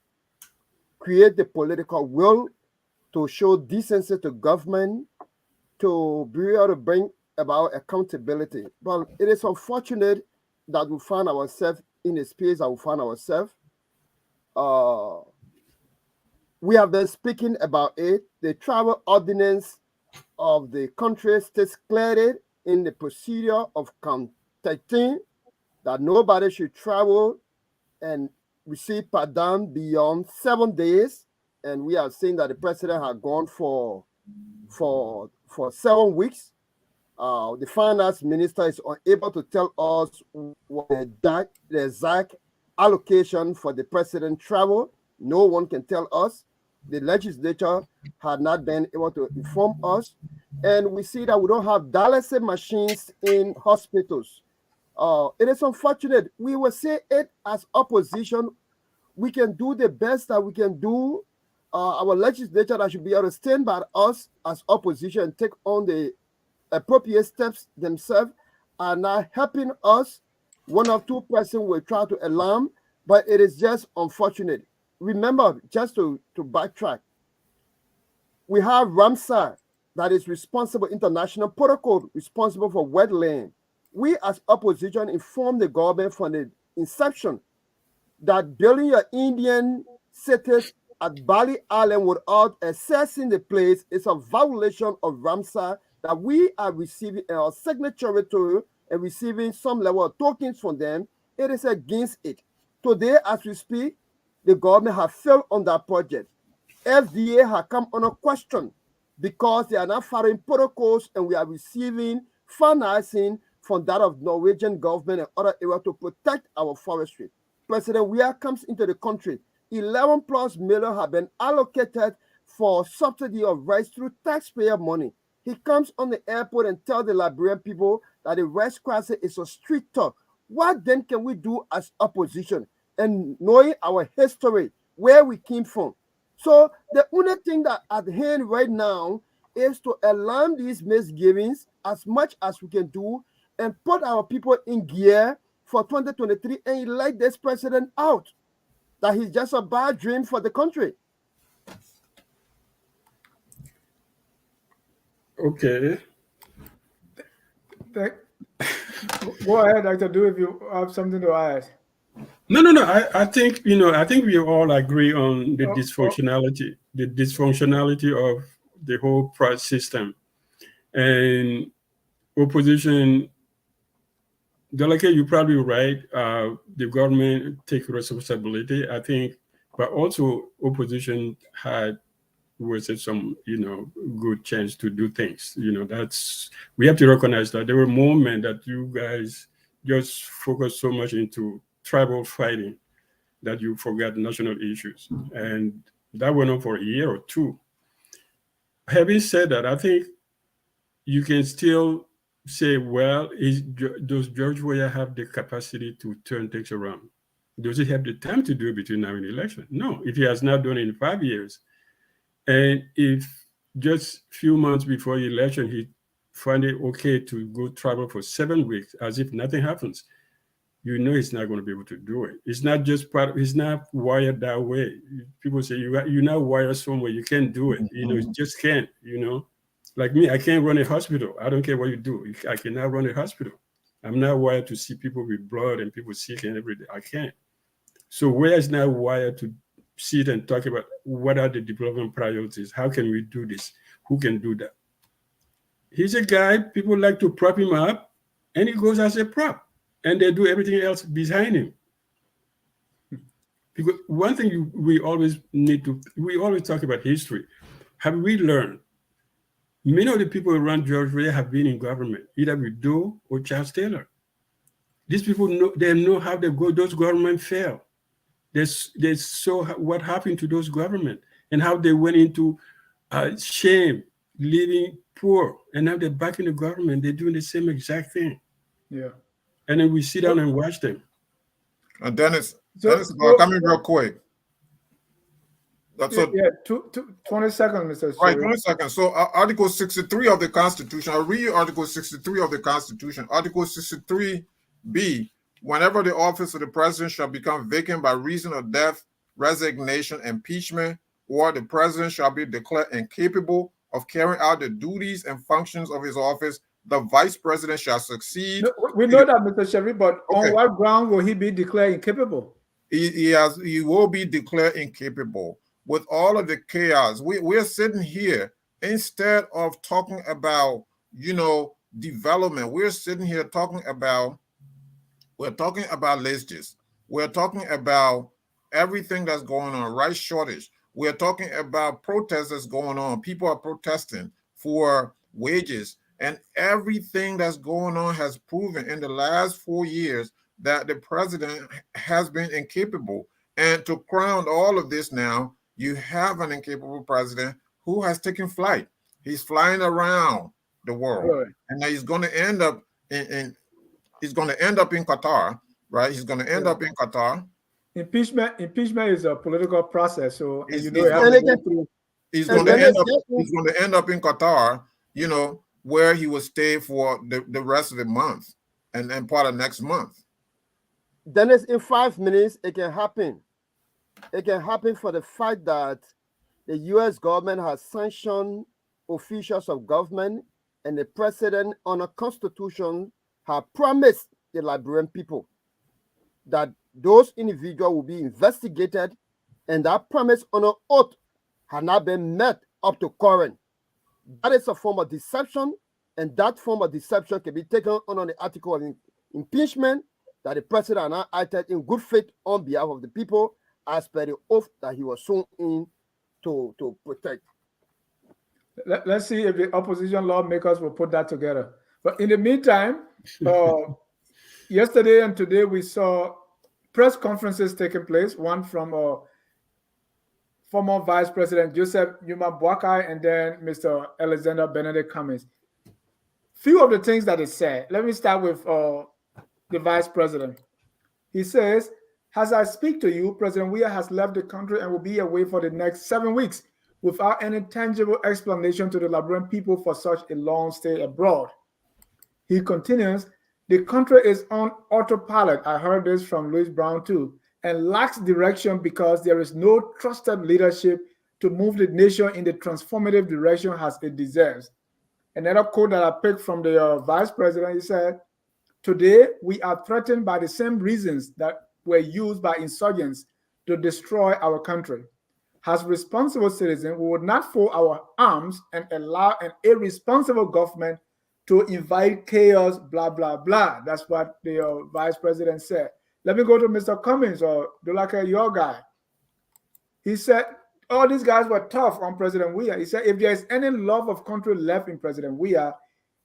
create the political will, to show decency to government, to be able to bring about accountability. But it is unfortunate that we find ourselves in a space that we find ourselves. We have been speaking about it. The travel ordinance of the country states clearly in the procedure of contacting that nobody should travel and receive pardon beyond 7 days. And we have seen that the president had gone for 7 weeks. The finance minister is unable to tell us what the exact allocation for the president travel. No one can tell us. The legislature had not been able to inform us. And we see that we don't have dialysis machines in hospitals. It is unfortunate. We will say it as opposition. We can do the best that we can do. Our legislature that should be able to stand by us as opposition and take on the appropriate steps themselves are not helping us. One or two persons will try to alarm, but it is just unfortunate. Remember, just to backtrack, we have Ramsar that is responsible, international protocol responsible for wetland. We as opposition informed the government from the inception that building your Indian cities at Bali Island without assessing the place is a violation of Ramsar that we are receiving our signatory to and receiving some level of tokens from them. It is against it. Today, as we speak, the government has failed on that project. FDA has come under question because they are not following protocols, and we are receiving financing from that of Norwegian government and other areas to protect our forestry. President Weah comes into the country. 11+ million have been allocated for subsidy of rice through taxpayer money. He comes on the airport and tells the Liberian people that the rice crisis is a street talk. What then can we do as opposition? And knowing our history, where we came from. So the only thing that at hand right now is to alarm these misgivings as much as we can do and put our people in gear for 2023 and elect this president out. That he's just a bad dream for the country. Okay. Go ahead, Dr. Do, if you have something to add. No. I think I think we all agree on the dysfunctionality of the whole price system, and opposition. Delicate, you're probably right. The government take responsibility, I think, but also opposition had wasted some, good chance to do things. We have to recognize that there were moments that you guys just focused so much into tribal fighting that you forgot national issues, and that went on for a year or two. Having said that, I think you can still say, well, does George Weah have the capacity to turn things around? Does he have the time to do it between now and the election? No, if he has not done it in 5 years, and if just a few months before the election, he find it okay to go travel for 7 weeks as if nothing happens, he's not going to be able to do it. It's not just he's not wired that way. People say, you're not wired somewhere, you can't do it. You just can't, Like me, I can't run a hospital. I don't care what you do. I cannot run a hospital. I'm not wired to see people with blood and people sick and everything. I can't. So Weah is not wired to sit and talk about what are the development priorities? How can we do this? Who can do that? He's a guy, people like to prop him up, and he goes as a prop, and they do everything else behind him. Because one thing we always talk about history. Have we learned? Many of the people around George Weah have been in government, either with Doe or Charles Taylor. These people know how those governments fail. They saw what happened to those governments and how they went into shame, living poor, and now they're back in the government. They're doing the same exact thing. Yeah. And then we sit down and watch them. And Dennis, come in real quick. That's 20 seconds, Mr. Right, 20 seconds. So Article 63 of the Constitution, I'll read you Article 63 of the Constitution. Article 63B, whenever the office of the president shall become vacant by reason of death, resignation, impeachment, or the president shall be declared incapable of carrying out the duties and functions of his office, the vice president shall succeed. No, we know that, Mr. Sherry, but on what ground will he be declared incapable? He will be declared incapable. With all of the chaos, we're sitting here, instead of talking about, development, we're sitting here talking about legislation. We're talking about everything that's going on, rice shortage. We're talking about protests that's going on. People are protesting for wages, and everything that's going on has proven in the last 4 years that the president has been incapable. And to crown all of this now, you have an incapable president who has taken flight. He's flying around the world, right. And he's going to end up in Qatar, right? He's going to end up in Qatar. Impeachment is a political process, so he's going to end up in Qatar, where he will stay for the rest of the month and part of next month. Then it's in 5 minutes, it can happen. It can happen for the fact that the U.S. government has sanctioned officials of government, and the president on a constitution has promised the Liberian people that those individuals will be investigated, and that promise on an oath has not been met up to current. That is a form of deception, and that form of deception can be taken on the article of impeachment that the president has acted in good faith on behalf of the people, as per the oath that he was sworn in to protect. Let's see if the opposition lawmakers will put that together. But in the meantime, yesterday and today we saw press conferences taking place, one from former Vice President Joseph Yuma Boakai and then Mr. Alexander Benedict Cummings. Few of the things that he said. Let me start with the Vice President. He says, as I speak to you, President Weah has left the country and will be away for the next 7 weeks without any tangible explanation to the Liberian people for such a long stay abroad. He continues, the country is on autopilot. I heard this from Louis Brown too, and lacks direction because there is no trusted leadership to move the nation in the transformative direction as it deserves. Another quote that I picked from the Vice President, he said, today we are threatened by the same reasons that were used by insurgents to destroy our country. As responsible citizens, we would not fold our arms and allow an irresponsible government to invite chaos, blah, blah, blah. That's what the Vice President said. Let me go to Mr. Cummings, or Dulaka, your guy. He said, all these guys were tough on President Weah. He said, if there is any love of country left in President Weah,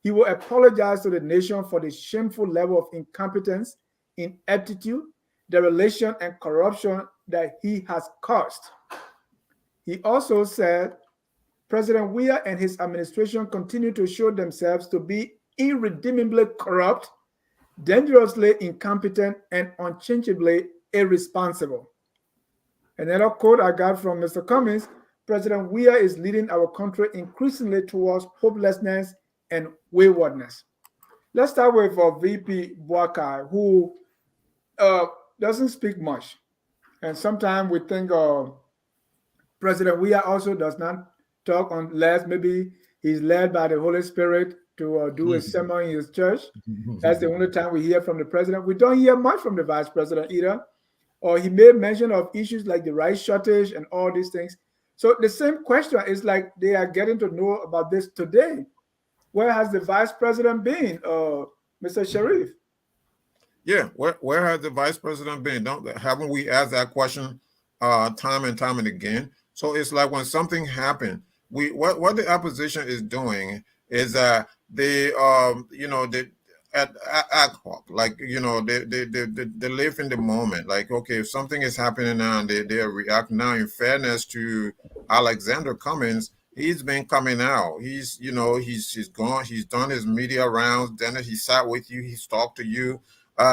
he will apologize to the nation for the shameful level of incompetence, ineptitude, dereliction, and corruption that he has caused. He also said, President Weah and his administration continue to show themselves to be irredeemably corrupt, dangerously incompetent, and unchangeably irresponsible. Another quote I got from Mr. Cummings, President Weah is leading our country increasingly towards hopelessness and waywardness. Let's start with VP Boakai, who doesn't speak much. And sometimes we think President Weah also does not talk unless maybe he's led by the Holy Spirit to do a sermon in his church. That's the only time we hear from the president. We don't hear much from the vice president either. Or he made mention of issues like the rice shortage and all these things. So the same question is like they are getting to know about this today. Where has the vice president been, Mr. Sharif? Yeah, where has the vice president been? Haven't we asked that question time and time and again? So it's like when something happened, what the opposition is doing is that they live in the moment. Like, okay, if something is happening now and they react now. In fairness to Alexander Cummings, he's been coming out. He's gone. He's done his media rounds. Then he sat with you. He's talked to you.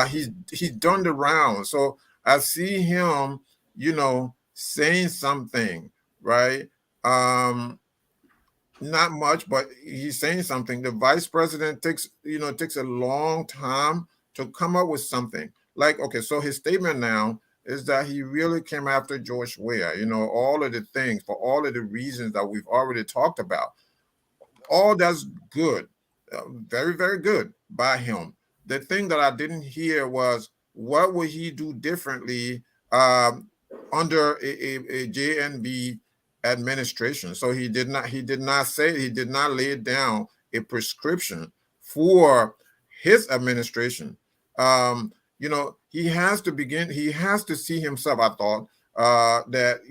He's done the rounds. So I see him, saying something, right? Not much, but he's saying something. The vice president takes a long time to come up with something. Like, okay, so his statement now is that he really came after George Weah, all of the things for all of the reasons that we've already talked about. All that's good, very, very good by him. The thing that I didn't hear was what would he do differently under a JNB administration. So he did not lay down a prescription for his administration. He has to see himself, I thought, that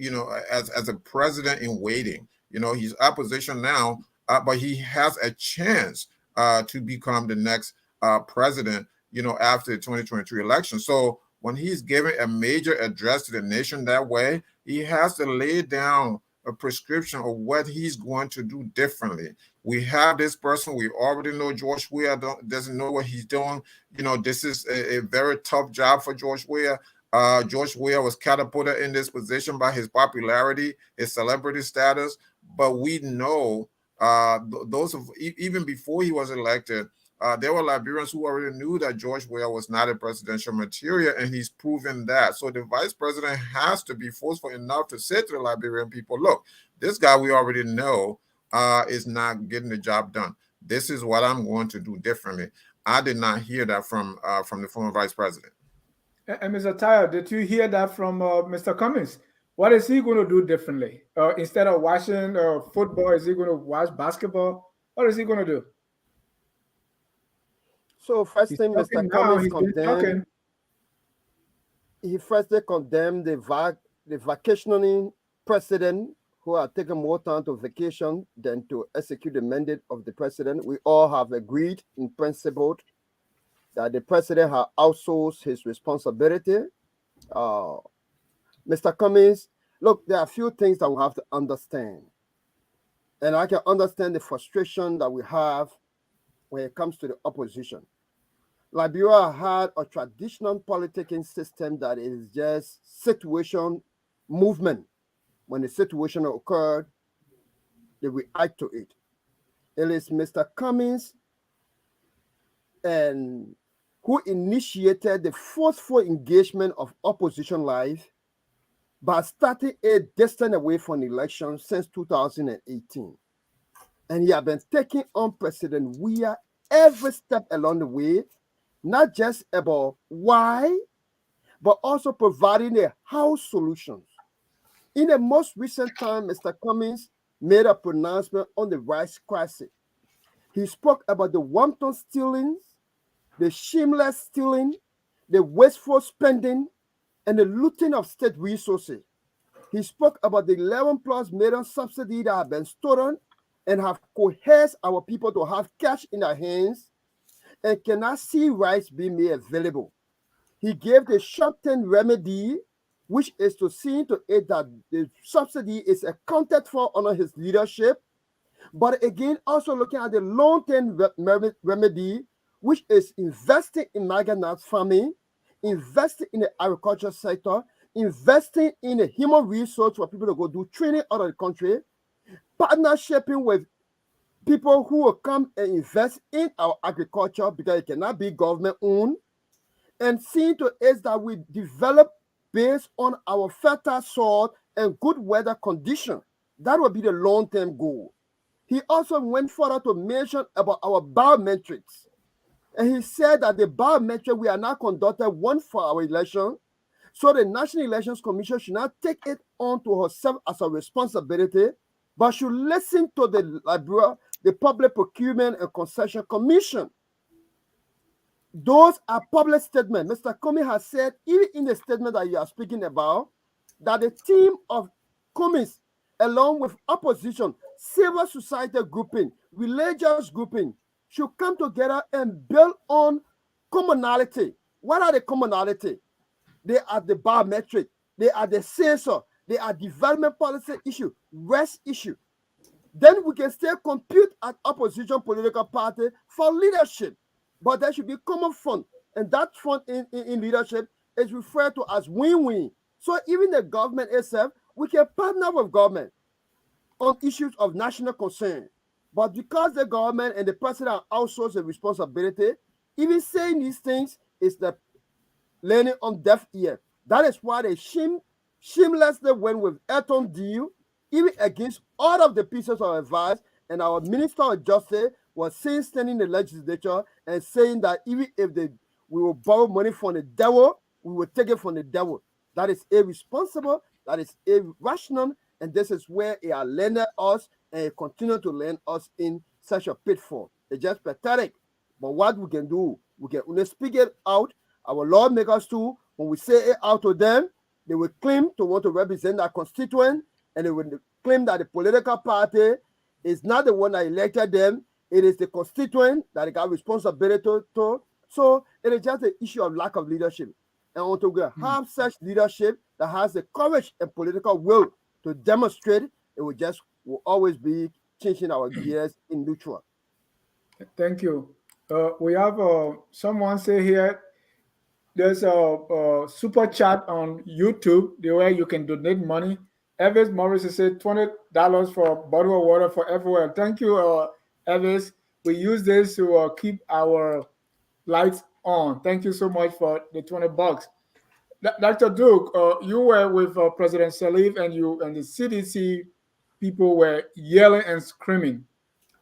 as a president in waiting. He's opposition now, but he has a chance to become the next president, after the 2023 election. So when he's giving a major address to the nation that way, he has to lay down a prescription of what he's going to do differently. We have this person. We already know George Weah doesn't know what he's doing. This is a very tough job for George Weah. George Weah was catapulted in this position by his popularity, his celebrity status. But we know even before he was elected, there were Liberians who already knew that George Weah was not a presidential material, and he's proven that. So the vice president has to be forceful enough to say to the Liberian people, look, this guy we already know is not getting the job done. This is what I'm going to do differently. I did not hear that from the former vice president. And Mr. Tyler, did you hear that from Mr. Cummings? What is he going to do differently? Instead of watching football, is he going to watch basketball? What is he going to do? So first thing, Mr. Cummings condemned. He firstly condemned the vacationing president who had taken more time to vacation than to execute the mandate of the president. We all have agreed in principle that the president has outsourced his responsibility. Mr. Cummings, Look, there are a few things that we have to understand. And I can understand the frustration that we have when it comes to the opposition. Liberia had a traditional politicking system that is just situation movement. When the situation occurred, they react to it. It is Mr. Cummings and who initiated the forceful engagement of opposition life by starting a distance away from election since 2018. And he has been taking on President Weah every step along the way, not just about why, but also providing a how solutions. In the most recent time, Mr. Cummings made a pronouncement on the rice crisis. He spoke about the wanton stealing, the shameless stealing, the wasteful spending, and the looting of state resources. He spoke about the 11+ million subsidy that have been stolen and have coerced our people to have cash in their hands and cannot see rice being made available. He gave the short-term remedy, which is to see to it that the subsidy is accounted for under his leadership, but again, also looking at the long-term remedy, which is investing in manganese farming, investing in the agriculture sector, investing in the human resource for people to go do training out of the country, partnershiping with people who will come and invest in our agriculture because it cannot be government owned, and seeing to it that we develop based on our fertile soil and good weather condition. That will be the long-term goal. He also went further to mention about our biometrics. And he said that the biometric we are now conducted one for our election. So the National Elections Commission should not take it on to herself as a responsibility, but should listen to the Public Procurement and Concession Commission. Those are public statements. Mr. Cummings has said, even in the statement that you are speaking about, that the team of Cummings, along with opposition, civil society grouping, religious grouping, should come together and build on commonality. What are the commonality? They are the biometric, they are the census, they are development policy issue, rest issue. Then we can still compete at opposition political party for leadership. But there should be common fund, and that fund in leadership is referred to as win-win. So even the government itself, we can partner with government on issues of national concern. But because the government and the president outsource the responsibility, even saying these things is the learning on deaf ear. That is why they shamelessly went with Elton deal, even against all of the pieces of advice. And our Minister of Justice was saying, standing in the legislature and saying that even if we will borrow money from the devil, we will take it from the devil. That is irresponsible, that is irrational, and this is where it has landed us and it continues to land us in such a pitfall. It's just pathetic. But what we can do, we can only speak it out. Our lawmakers too, when we say it out to them, they will claim to want to represent their constituent, and they will claim that the political party is not the one that elected them. It is the constituent that they got responsibility to. So it is just an issue of lack of leadership. And until we have such leadership that has the courage and political will to demonstrate, it will always be changing our gears in neutral. Thank you. We have someone say here, there's a super chat on YouTube, the way you can donate money. Evis Morris said $20 for a bottle of water for everywhere. Thank you, Evis. We use this to keep our lights on. Thank you so much for the $20. Dr. Duke, you were with President Salif, and you and the CDC people were yelling and screaming.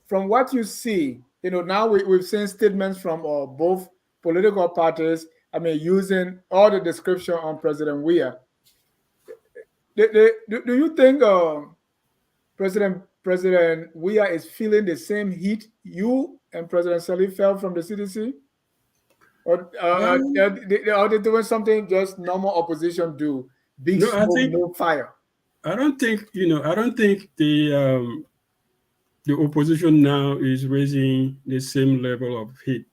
From what you see, now we've seen statements from both political parties. I mean, using all the description on President Weah. Do you think President Weah is feeling the same heat you and President Salif felt from the CDC? Or are they doing something just normal opposition do? Big smoke, no fire. I don't think the opposition now is raising the same level of heat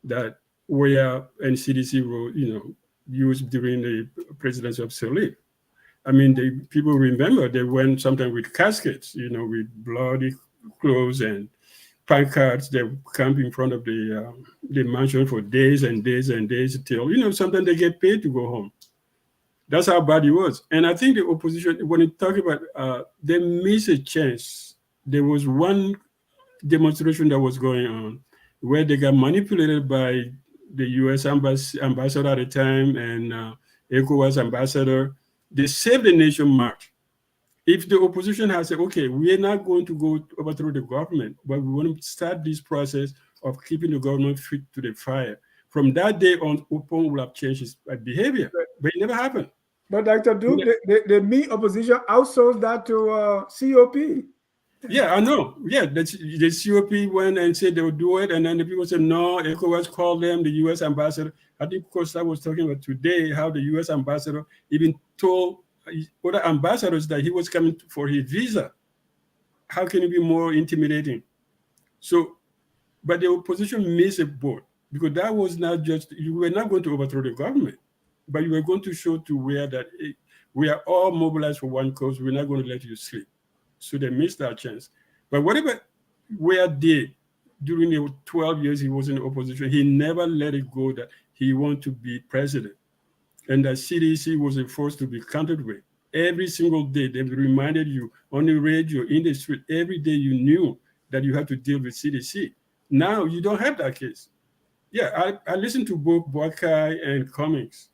that Weah and CDC will, used during the presidency of Salif. I mean, people remember they went sometimes with caskets, with bloody clothes and pancards. They camp in front of the mansion for days and days and days till, sometimes they get paid to go home. That's how bad it was. And I think the opposition, when you talk about, they missed a chance. There was one demonstration that was going on where they got manipulated by the U.S. ambassador at the time and ECOWAS ambassador. They saved the nation march. If the opposition has said, okay, we are not going to go overthrow the government, but we want to start this process of keeping the government fit to the fire. From that day on, Upon will have changed his behavior, but it never happened. But Dr. Duke, the main opposition outsourced that to COP. Yeah, I know. Yeah, the COP went and said they would do it, and then the people said no. ECOWAS called them, the U.S. ambassador. I think Costa was talking about today how the U.S. ambassador even told other ambassadors that he was coming for his visa. How can it be more intimidating? So, but the opposition missed a boat because that was not just, you were not going to overthrow the government, but you were going to show to Weah that we are all mobilized for one cause. We're not going to let you sleep. So they missed that chance. But whatever Weah did during the 12 years he was in the opposition, he never let it go that he wanted to be president. And that CDC was a force to be counted with. Every single day, they reminded you on the radio, in the street, every day you knew that you had to deal with CDC. Now you don't have that case. Yeah, I listened to both Buakai and Cummings.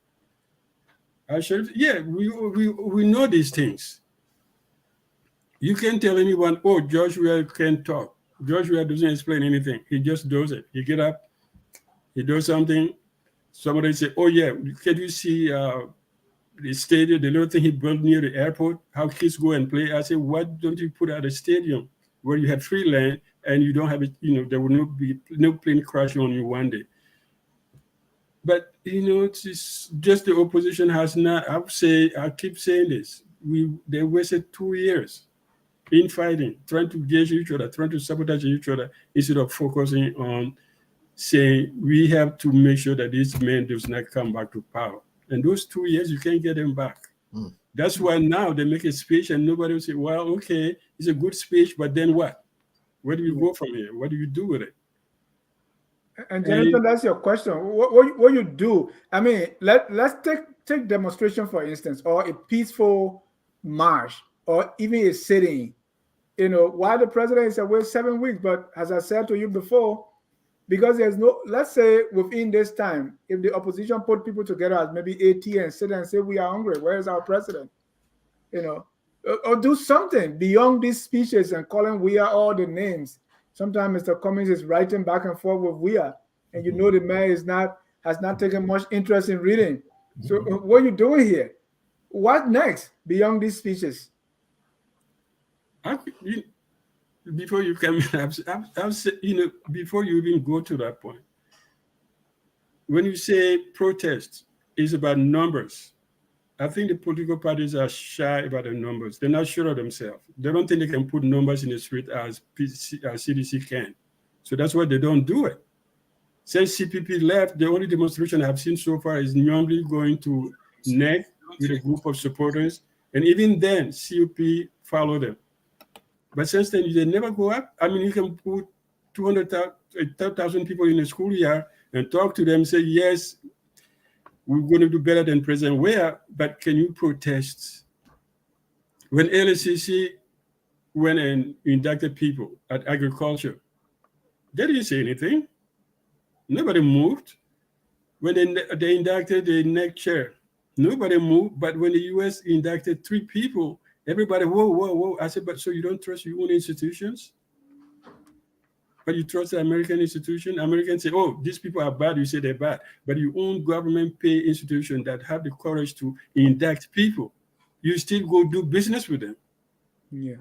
We know these things. You can't tell anyone, oh, George Weah can't talk. George Weah doesn't explain anything. He just does it. He get up, he does something. Somebody say, oh, yeah, can you see the stadium, the little thing he built near the airport, how kids go and play? I say, why don't you put out a stadium where you have free land and you don't have it, there will not be no plane crashing on you one day. But, it's just the opposition has not, I keep saying this, they wasted 2 years in fighting, trying to gauge each other, trying to sabotage each other instead of focusing on saying we have to make sure that this man does not come back to power. And those 2 years, you can't get him back. That's why now they make a speech and nobody will say, well, okay, it's a good speech, but then what? Where do we go from here? What do you do with it? And Jonathan, that's your question. What you do? I mean, let's take demonstration, for instance, or a peaceful march, or even a sitting. Why the president is away 7 weeks, but as I said to you before, because there's no, let's say within this time, if the opposition put people together as maybe 80 and sit and say, we are hungry, where is our president? Or do something beyond these speeches and calling Weah all the names. Sometimes Mr. Cummings is writing back and forth with Weah, and the man has not taken much interest in reading. So what are you doing here? What next beyond these speeches? Before you come in, before you even go to that point, when you say protest is about numbers, I think the political parties are shy about the numbers. They're not sure of themselves. They don't think they can put numbers in the street as CDC can. So that's why they don't do it. Since CPP left, the only demonstration I've seen so far is normally going to NEC with a group of supporters. And even then, COP followed them. But since then, they never go up. I mean, you can put 200,000 people in a schoolyard and talk to them, say, yes, we're going to do better than President Weah, but can you protest? When LSCC went and inducted people at agriculture, they didn't say anything. Nobody moved. When they inducted the NEC chair, nobody moved. But when the U.S. inducted 3 people, everybody, whoa. I said, but so you don't trust your own institutions? But you trust the American institution? Americans say, oh, these people are bad. You say they're bad. But your own government pay institution that have the courage to induct people, you still go do business with them. Yeah.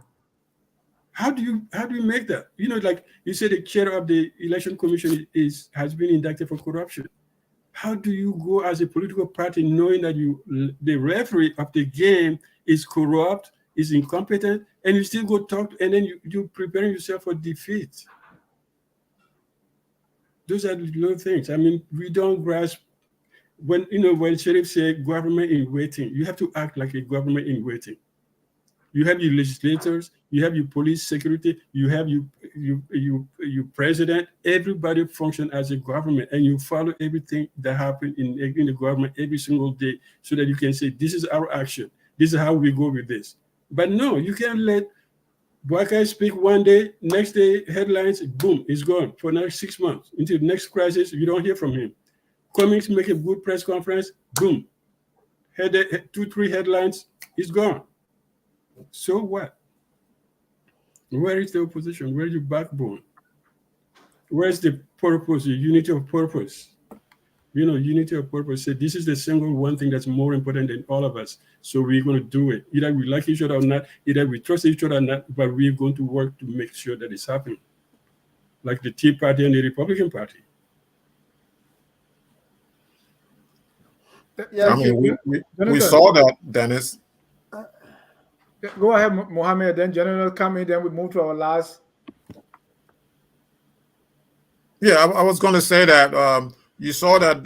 How do you make that? Like you said, the chair of the election commission has been inducted for corruption. How do you go as a political party knowing that the referee of the game is corrupt, is incompetent, and you still go talk, and then you're preparing yourself for defeat? Those are the little things. I mean, we don't grasp when Sheriff said government in waiting, you have to act like a government in waiting. You have your legislators, you have your police security, you have your president. Everybody function as a government, and you follow everything that happens in the government every single day, so that you can say, this is our action. This is how we go with this. But no, you can't let Boakai speak one day, next day headlines, boom, it's gone for the next 6 months. Until the next crisis, you don't hear from him. Cummings make a good press conference, boom, 2-3 headlines, it's gone. So what? Where is the opposition? Where is your backbone? Where's the purpose, the unity of purpose? Unity of purpose. Say, this is the single one thing that's more important than all of us. So we're going to do it. Either we like each other or not, either we trust each other or not, but we're going to work to make sure that it's happening. Like the Tea Party and the Republican Party. Yeah, I mean, we saw that, Dennis. Go ahead, Mohammed. Then General come in. Then we move to our last. Yeah, I was going to say that you saw that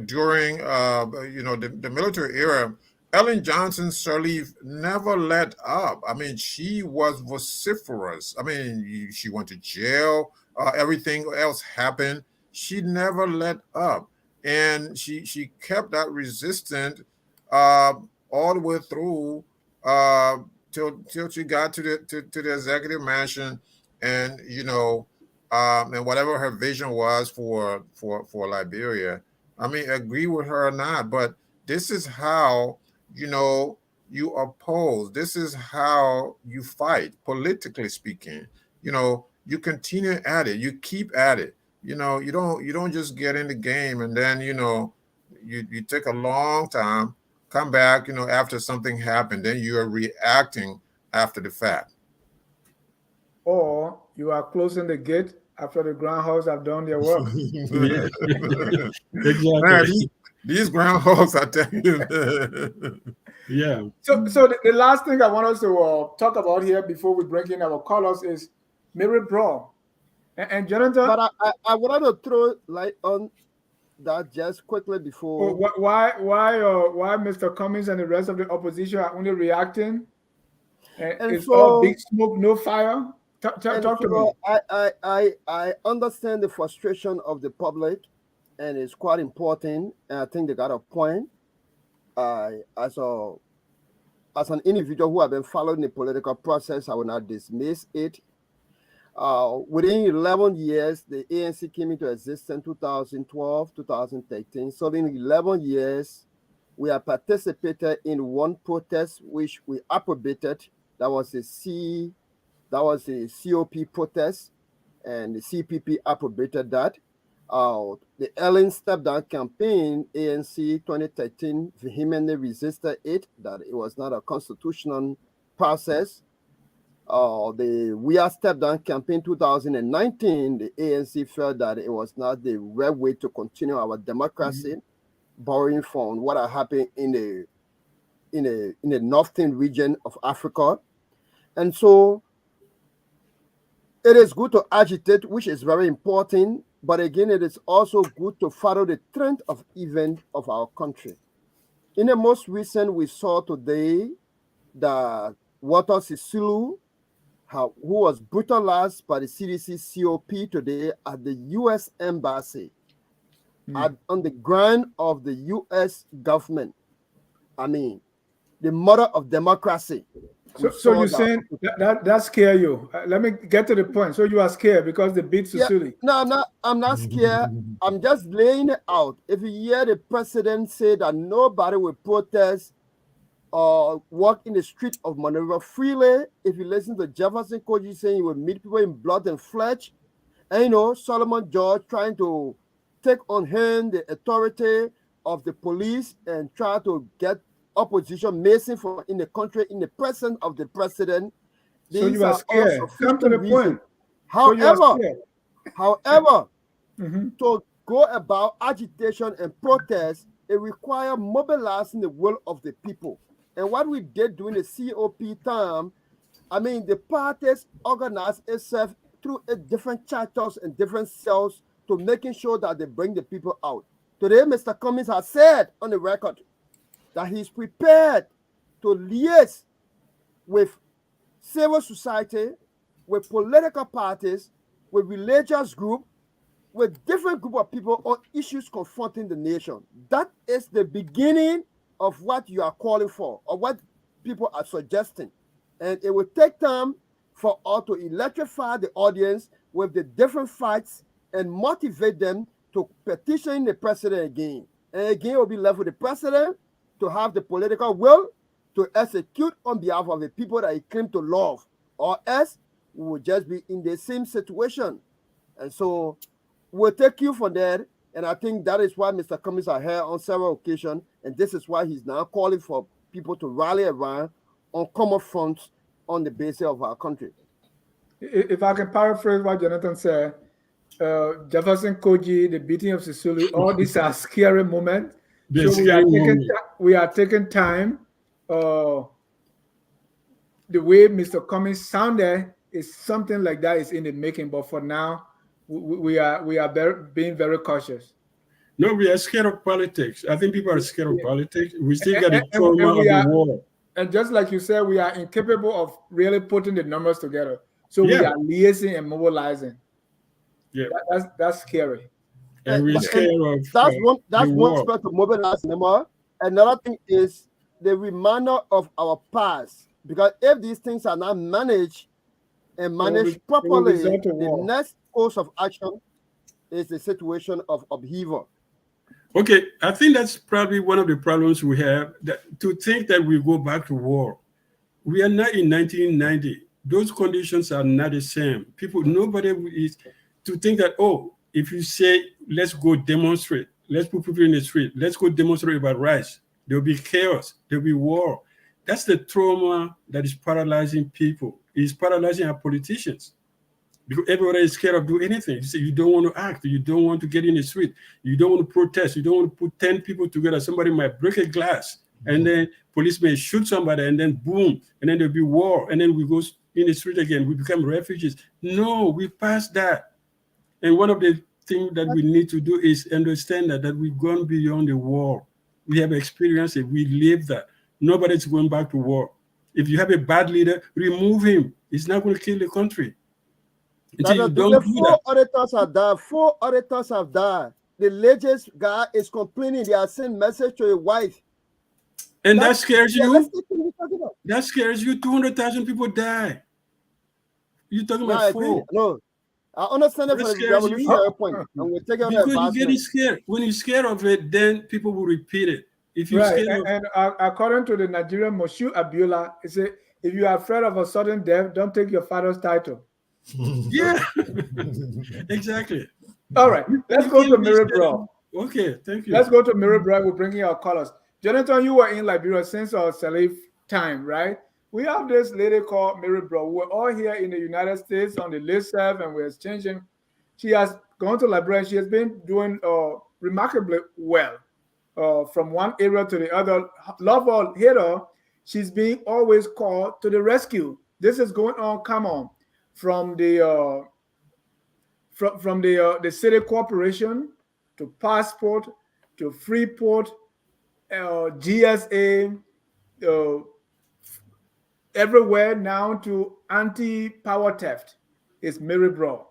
during the military era, Ellen Johnson Sirleaf never let up. I mean, she was vociferous. I mean, she went to jail. Everything else happened. She never let up, and she kept that resistant all the way through till she got to the executive mansion, and and whatever her vision was for Liberia. I mean, agree with her or not, but this is how you oppose. This is how you fight, politically speaking. You continue at it. You keep at it. You don't just get in the game and then you take a long time, come back, after something happened, then you are reacting after the fact. Or you are closing the gate after the groundhogs have done their work. Exactly. Man, these groundhogs, I tell you. Yeah. So the last thing I want us to talk about here before we bring in our callers is Mary Broh. And Jonathan. But I wanted to throw light on that just quickly before. Why Mr. Cummings and the rest of the opposition are only reacting? And it's all big smoke, no fire. Talk to me. I understand the frustration of the public, and it's quite important. And I think they got a point. As an individual who have been following the political process, I will not dismiss it. Within 11 years, the ANC came into existence in 2012, 2013. So in 11 years, we have participated in one protest which we approbated. That was a COP protest, and the CPP approbated that. The Ellen step-down campaign, ANC 2013, vehemently resisted it, that it was not a constitutional process. The Weah step-down campaign 2019, the ANC felt that it was not the right way to continue our democracy, borrowing from what had happened in the northern region of Africa. And so it is good to agitate, which is very important, but again, it is also good to follow the trend of events of our country. In the most recent, we saw today that Walter Sisulu, who was brutalized by the CDC COP today at the U.S. Embassy, on the ground of the U.S. government. I mean, the mother of democracy. So you're saying that scare you? Let me get to the point. So you are scared because they beat Sisulu? No, I'm not scared. I'm just laying it out. If you hear the president say that nobody will protest or walk in the street of Monrovia freely, if you listen to Jefferson Koji saying he will meet people in blood and flesh, and Solomon George trying to take on him the authority of the police and try to get opposition missing from in the country in the presence of the president. So you are scared. Come to the point. However, to go about agitation and protest, it requires mobilizing the will of the people. And what we did during the COP time, I mean, the parties organized itself through different chapters and different cells to making sure that they bring the people out. Today, Mr. Cummings has said on the record that he's prepared to liaise with civil society, with political parties, with religious groups, with different group of people on issues confronting the nation. That is the beginning of what you are calling for, or what people are suggesting. And it will take time for us to electrify the audience with the different facts and motivate them to petition the president again. And again, it will be left with the president to have the political will to execute on behalf of the people that he claimed to love, or else we will just be in the same situation. And so we'll take you from there. And I think that is why Mr. Cummings are here on several occasions. And this is why he's now calling for people to rally around on common fronts on the basis of our country. If I can paraphrase what Jonathan said, Jefferson Koji, the beating of Sisulu, all these are scary moments. So we are taking time. The way Mr. Cummings sounded is something like that is in the making. But for now, we are being very cautious. No, we are scared of politics. I think people are scared of politics. We still got the trauma of the war. And just like you said, we are incapable of really putting the numbers together. So we are liaising and mobilizing. Yeah, that's scary. And we're scared of that's one aspect to mobilize anymore. Another thing is the reminder of our past. Because if these things are not managed and managed properly, the next course of action is the situation of upheaval. Okay, I think that's probably one of the problems we have, that to think that we go back to war. We are not in 1990. Those conditions are not the same. Nobody is to think that, oh, if you say, let's go demonstrate, let's put people in the street, let's go demonstrate about rights, there'll be chaos, there'll be war. That's the trauma that is paralyzing people. It's paralyzing our politicians. Because everybody is scared of doing anything. You say you don't want to act, you don't want to get in the street, you don't want to protest, you don't want to put 10 people together. Somebody might break a glass, and then police may shoot somebody, and then boom, and then there'll be war, and then we go in the street again. We become refugees. No, we passed that. And one of the things that we need to do is understand that we've gone beyond the war. We have experienced it. We live that. Nobody's going back to war. If you have a bad leader, remove him. He's not going to kill the country. Four auditors have died. 4 auditors have died. The latest guy is complaining. They are sending message to his wife. And that scares you? That scares you? 200,000 people die. You're talking about 4. No, I understand that from the revolutionary point. And we're taking because you're getting scared. When you're scared of it, then people will repeat it. If you're scared and according to the Nigerian Moshood Abiola, it says, if you are afraid of a sudden death, don't take your father's title. Yeah, exactly. All right, let's go to Mary Broh. Okay, thank you. Let's go to Mary Broh. We'll bring in our callers. Jonathan, you were in Liberia since our Salif time, right? We have this lady called Mary Broh. We're all here in the United States on the listserv, and we're exchanging. She has gone to Liberia. She has been doing remarkably well from one area to the other. Love or hate her, she's being always called to the rescue. This is going on. Come on. From the city corporation to passport to Freeport, GSA, everywhere now to anti-power theft is Mary Broh.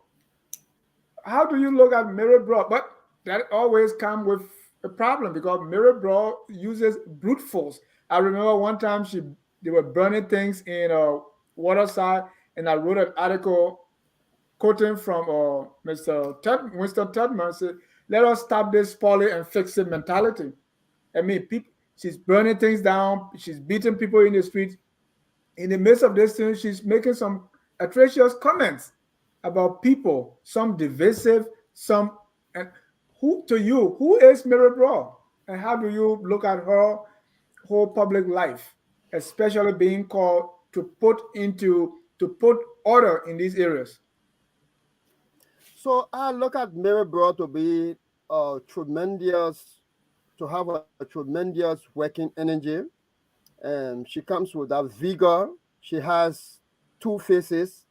How do you look at Mary Broh? But that always comes with a problem because Mary Broh uses brute force. I remember one time they were burning things in Waterside. And I wrote an article quoting from Winston Tubman, said, let us stop this spoil and fix it mentality. I mean, she's burning things down. She's beating people in the street. In the midst of this thing, she's making some atrocious comments about people, some divisive, some. And who is Mary Broh? And how do you look at her whole public life, especially being called to put order in these areas? So I look at Mary Broh to be to have a tremendous working energy. And she comes with that vigor. She has 2 faces.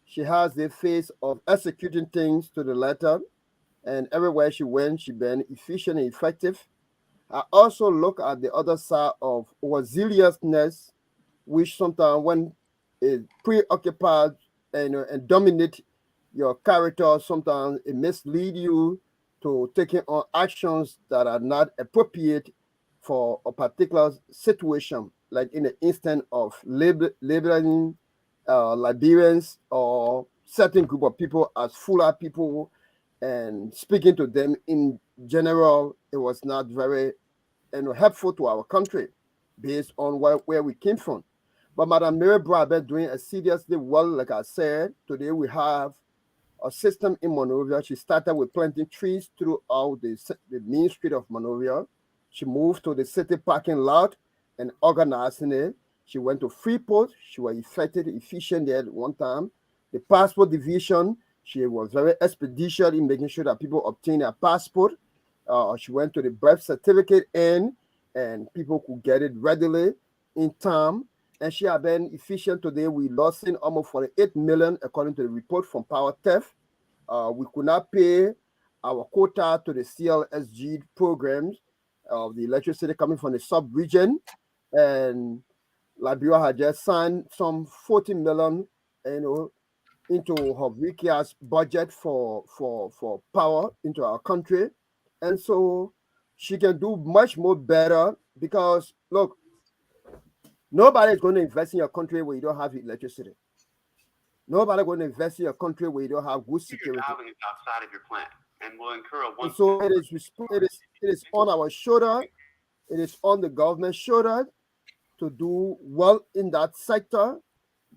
She has the face of executing things to the letter. and everywhere she went, she been efficient and effective. I also look at the other side of overzealousness, which sometimes when it preoccupied and dominate your character, sometimes it mislead you to taking on actions that are not appropriate for a particular situation, like in the instance of labeling Liberians or certain group of people as Fula people and speaking to them in general, it was not very helpful to our country based on where we came from. But Madam Mary Broh has been doing seriously well, like I said. Today we have a system in Monrovia. She started with planting trees throughout the main street of Monrovia. She moved to the city parking lot and organizing it. She went to Freeport. She was effective, efficient there at one time. The passport division, she was very expeditious in making sure that people obtain their passport. She went to the birth certificate end, and people could get it readily in time. And she had been efficient today. We lost in almost 48 million, according to the report from Power Theft. We could not pay our quota to the CLSG programs of the electricity coming from the sub-region. And Liberia had just signed some 40 million, into her week's budget for power into our country. And so she can do much more better because look, nobody is going to invest in your country where you don't have electricity. Nobody going to invest in your country where you don't have good security. Outside of your plan, and will incur a and so it is on our shoulder. It is on the government's shoulder to do well in that sector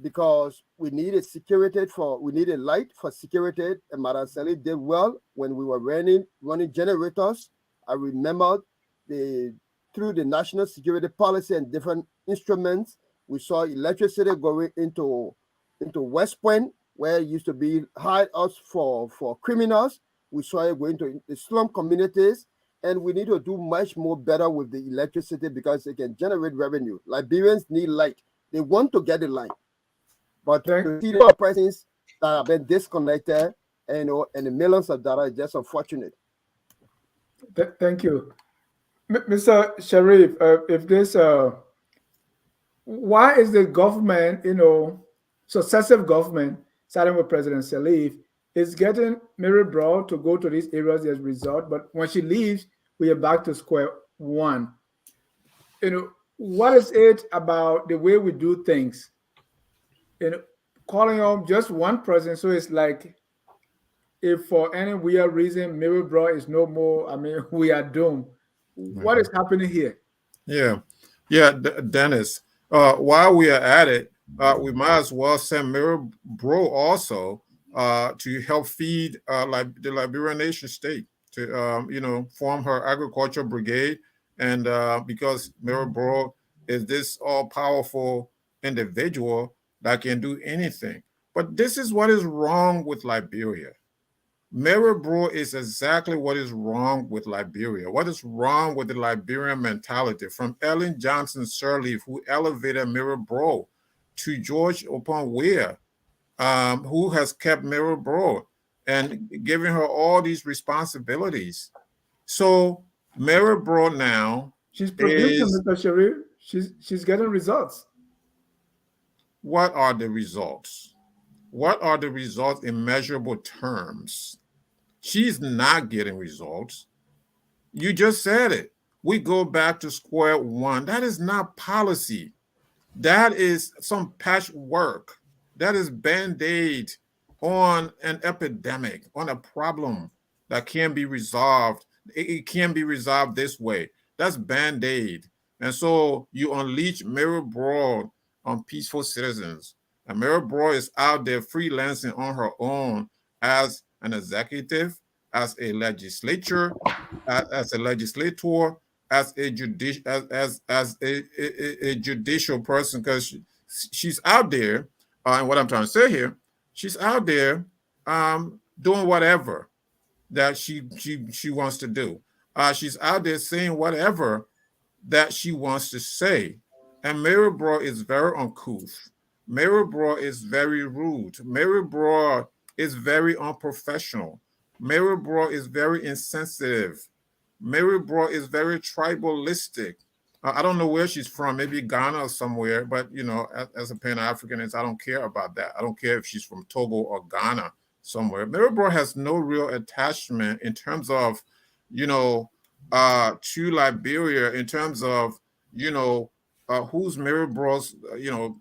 because we needed light for security. And Madam Sally did well when we were running generators. I remember through the national security policy and different instruments, we saw electricity going into West Point, where it used to be hideouts for criminals. We saw it going to the slum communities, and we need to do much more better with the electricity because it can generate revenue. Liberians need light. They want to get the light. But to see the persons that have been disconnected, and the millions of dollars is just unfortunate. Thank you. Mr. Sharif, if this, why is the government, successive government, starting with President Salif, is getting Mary Broh to go to these areas as a result, but when she leaves, we are back to square one. What is it about the way we do things? Calling on just one person, so it's like if for any weird reason Mary Broh is no more, I mean, we are doomed. What is happening here? Yeah, Dennis. While we are at it, we might as well send Mary Broh also to help feed the Liberian nation state to form her agriculture brigade, and because Mary Broh is this all-powerful individual that can do anything. But this is what is wrong with Liberia. Mary Broh is exactly what is wrong with Liberia. What is wrong with the Liberian mentality from Ellen Johnson Sirleaf, who elevated Mary Broh, to George Weah, who has kept Mary Broh and giving her all these responsibilities. So Mary Broh now she's producing, Mr. Sharif. She's getting results. What are the results? What are the results in measurable terms? She's not getting results. You just said it. We go back to square one. That is not policy. That is some patchwork. That is Band-Aid on an epidemic, on a problem that can be resolved. It can be resolved this way. That's Band-Aid. And so you unleash Mary Broh on peaceful citizens. And Mary Broh is out there freelancing on her own as an executive, as a legislature, as a legislator, as a judicial person, because she's out there. And what I'm trying to say here, she's out there doing whatever that she wants to do. She's out there saying whatever that she wants to say. And Mary Broh is very uncouth. Mary Broh is very rude. Mary Broh is very unprofessional. Mary Broh is very insensitive. Mary Broh is very tribalistic. I don't know where she's from, maybe Ghana or somewhere, but you know, as a Pan-Africanist, I don't care about that. I don't care if she's from Togo or Ghana somewhere. Mary Broh has no real attachment in terms of, you know, to Liberia, in terms of, you know, who's Mary Broh's, you know,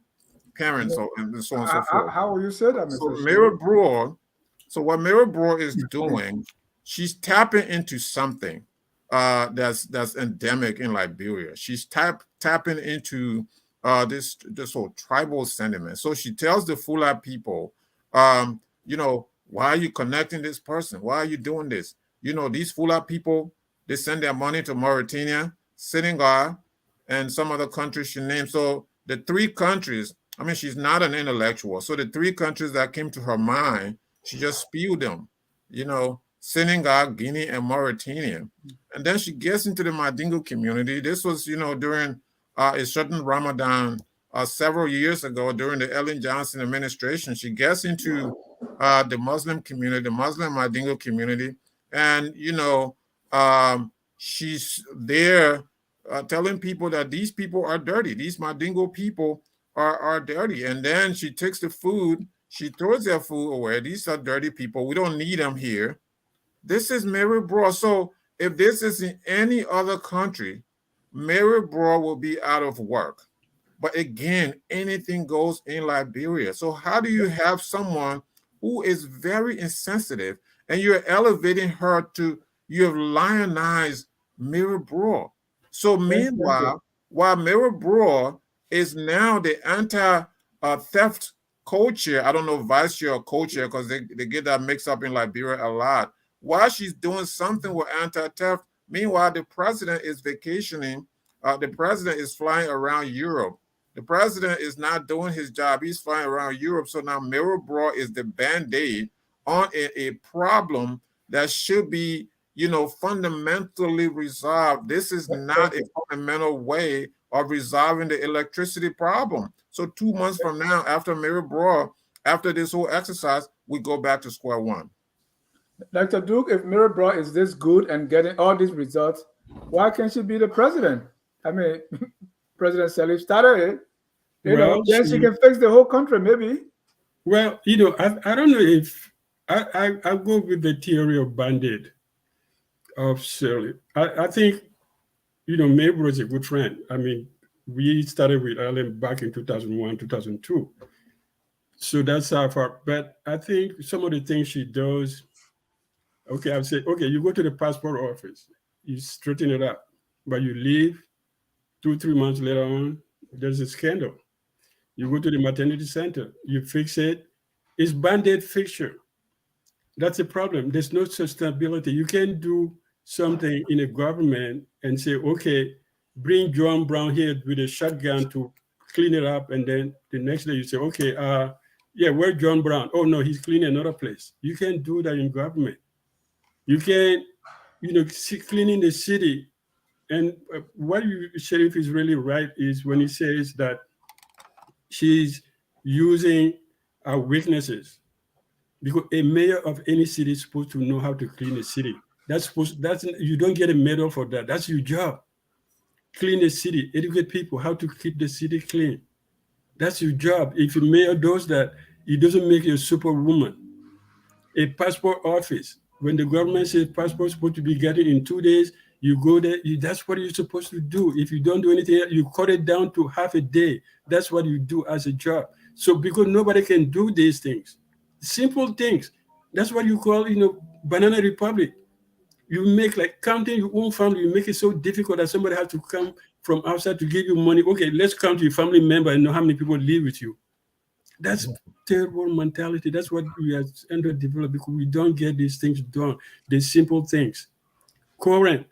parents and so on and so forth. How will you say that, Mr. So Mary Broh, so what Mary Broh is doing, she's tapping into something that's endemic in Liberia. She's tapping into this whole tribal sentiment. So she tells the Fula people, you know, why are you connecting this person? Why are you doing this? You know, these Fula people, they send their money to Mauritania, Senegal, and some other countries she named. So the three countries, I mean, she's not an intellectual. So the three countries that came to her mind, she just spewed them, you know, Senegal, Guinea, and Mauritania. And then she gets into the Mandingo community. This was, you know, during a certain Ramadan several years ago during the Ellen Johnson administration. She gets into the Muslim community, the Muslim Mandingo community. And, you know, she's there telling people that these people are dirty. These Mandingo people are dirty. And then she takes the food, she throws their food away. These are dirty people. We don't need them here. This is Mary Broh. So if this is in any other country, Mary Broh will be out of work. But again, anything goes in Liberia. So how do you have someone who is very insensitive and you're elevating her to, you have lionized Mary Broh. So meanwhile, while Mary Broh is now the anti-theft co-chair, I don't know, vice chair or co-chair, because they get that mixed up in Liberia a lot. While she's doing something with anti-theft, meanwhile, the president is vacationing. The president is flying around Europe. The president is not doing his job. He's flying around Europe. So now Mary Broh is the Band-Aid on a problem that should be, you know, fundamentally resolved. This is not a fundamental way of resolving the electricity problem. So 2 months from now, after Mary Broh, after this whole exercise, we go back to square one. Dr. Duke, if Mary Broh is this good and getting all these results, why can't she be the president? I mean, President Salif started it. You know, then she can fix the whole country, maybe. Well, you know, I don't know if I go with the theory of Band-Aid of Salif. I think, you know, Mary Broh is a good friend. I mean, we started with Ellen back in 2001, 2002. So that's how far. But I think some of the things she does, okay, I'll say, okay, you go to the passport office, you straighten it up, but you leave 2-3 months later on, there's a scandal. You go to the maternity center, you fix it. It's Band-Aid fixture. That's a problem. There's no sustainability. You can't do something in a government and say, okay, bring John Brown here with a shotgun to clean it up. And then the next day you say, okay, yeah, where's John Brown? Oh, no, he's cleaning another place. You can't do that in government. You can't, you know, cleaning the city. And what Sheriff is really right is when he says that she's using our weaknesses, because a mayor of any city is supposed to know how to clean a city. You don't get a medal for that. That's your job. Clean the city, educate people how to keep the city clean. That's your job. If a mayor does that, it doesn't make you a superwoman. A passport office, when the government says passport is supposed to be getting in 2 days, you go there, that's what you're supposed to do. If you don't do anything, you cut it down to half a day. That's what you do as a job. So because nobody can do these things, simple things, that's what you call, you know, banana republic. You make like counting your own family, you make it so difficult that somebody has to come from outside to give you money. Okay, let's count your family member and know how many people live with you. That's terrible mentality. That's what we are underdeveloped because we don't get these things done. The simple things. Current.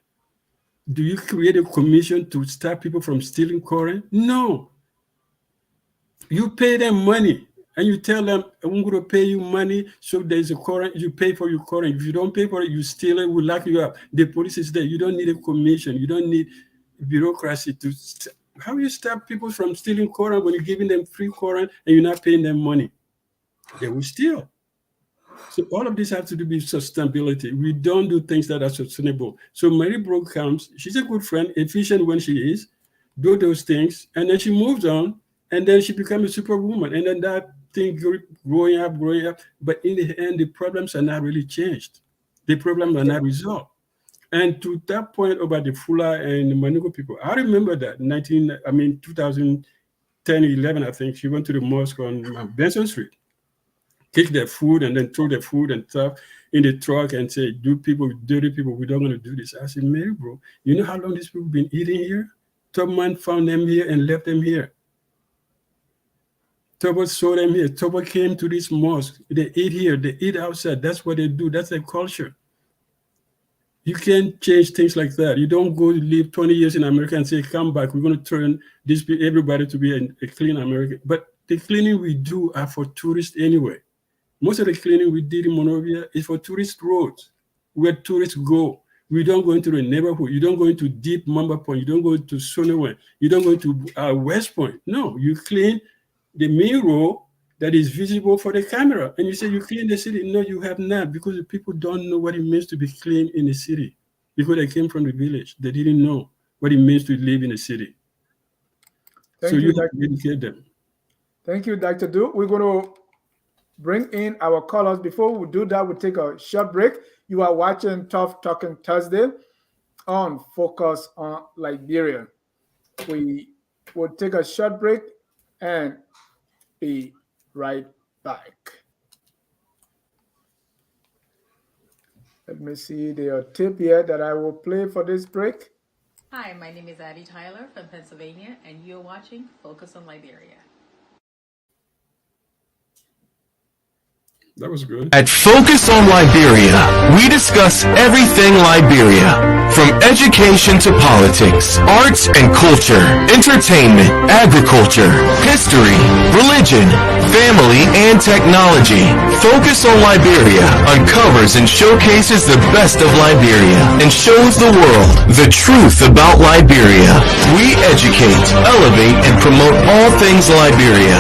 Do you create a commission to stop people from stealing current? No. You pay them money and you tell them, I'm going to pay you money. So there's a current, you pay for your current. If you don't pay for it, you steal it, we'll lock you up. The police is there. You don't need a commission. You don't need bureaucracy to how you stop people from stealing current when you're giving them free current and you're not paying them money? They will steal. So all of this has to do with sustainability. We don't do things that are sustainable. So Mary Broh comes, she's a good friend, efficient when she is, do those things, and then she moves on, and then she becomes a superwoman. And then that thing growing up. But in the end, the problems are not really changed. The problems are not resolved. And to that point about the Fula and the Manugo people, I remember that 2010, 11, I think, she went to the mosque on Benson Street, take their food and then throw their food and stuff in the truck and say, dirty people, we don't want to do this. I said, Mary, bro, you know how long these people been eating here? Tubman found them here and left them here. Tobo saw them here. Tobo came to this mosque. They eat here. They eat outside. That's what they do. That's their culture. You can't change things like that. You don't go live 20 years in America and say, come back. We're going to turn everybody to be a clean American. But the cleaning we do are for tourists anyway. Most of the cleaning we did in Monrovia is for tourist roads, where tourists go. We don't go into the neighborhood. You don't go into Deep Mamba Point. You don't go to Sonowan. You don't go to West Point. No, you clean the main road that is visible for the camera. And you say you clean the city. No, you have not, because the people don't know what it means to be clean in the city, because they came from the village. They didn't know what it means to live in the city. So you have to educate them. Thank you, Dr. Du. We're going to bring in our callers. Before we do that, we'll take a short break. You are watching Tough Talking Thursday on Focus on Liberia. We will take a short break and be right back. Let me see the tip here that I will play for this break. Hi, my name is Addie Tyler from Pennsylvania, and you're watching Focus on Liberia. That was good. At Focus on Liberia, we discuss everything Liberia, from education to politics, arts and culture, entertainment, agriculture, history, religion, family, and technology. Focus on Liberia uncovers and showcases the best of Liberia and shows the world the truth about Liberia. We educate, elevate, and promote all things Liberia.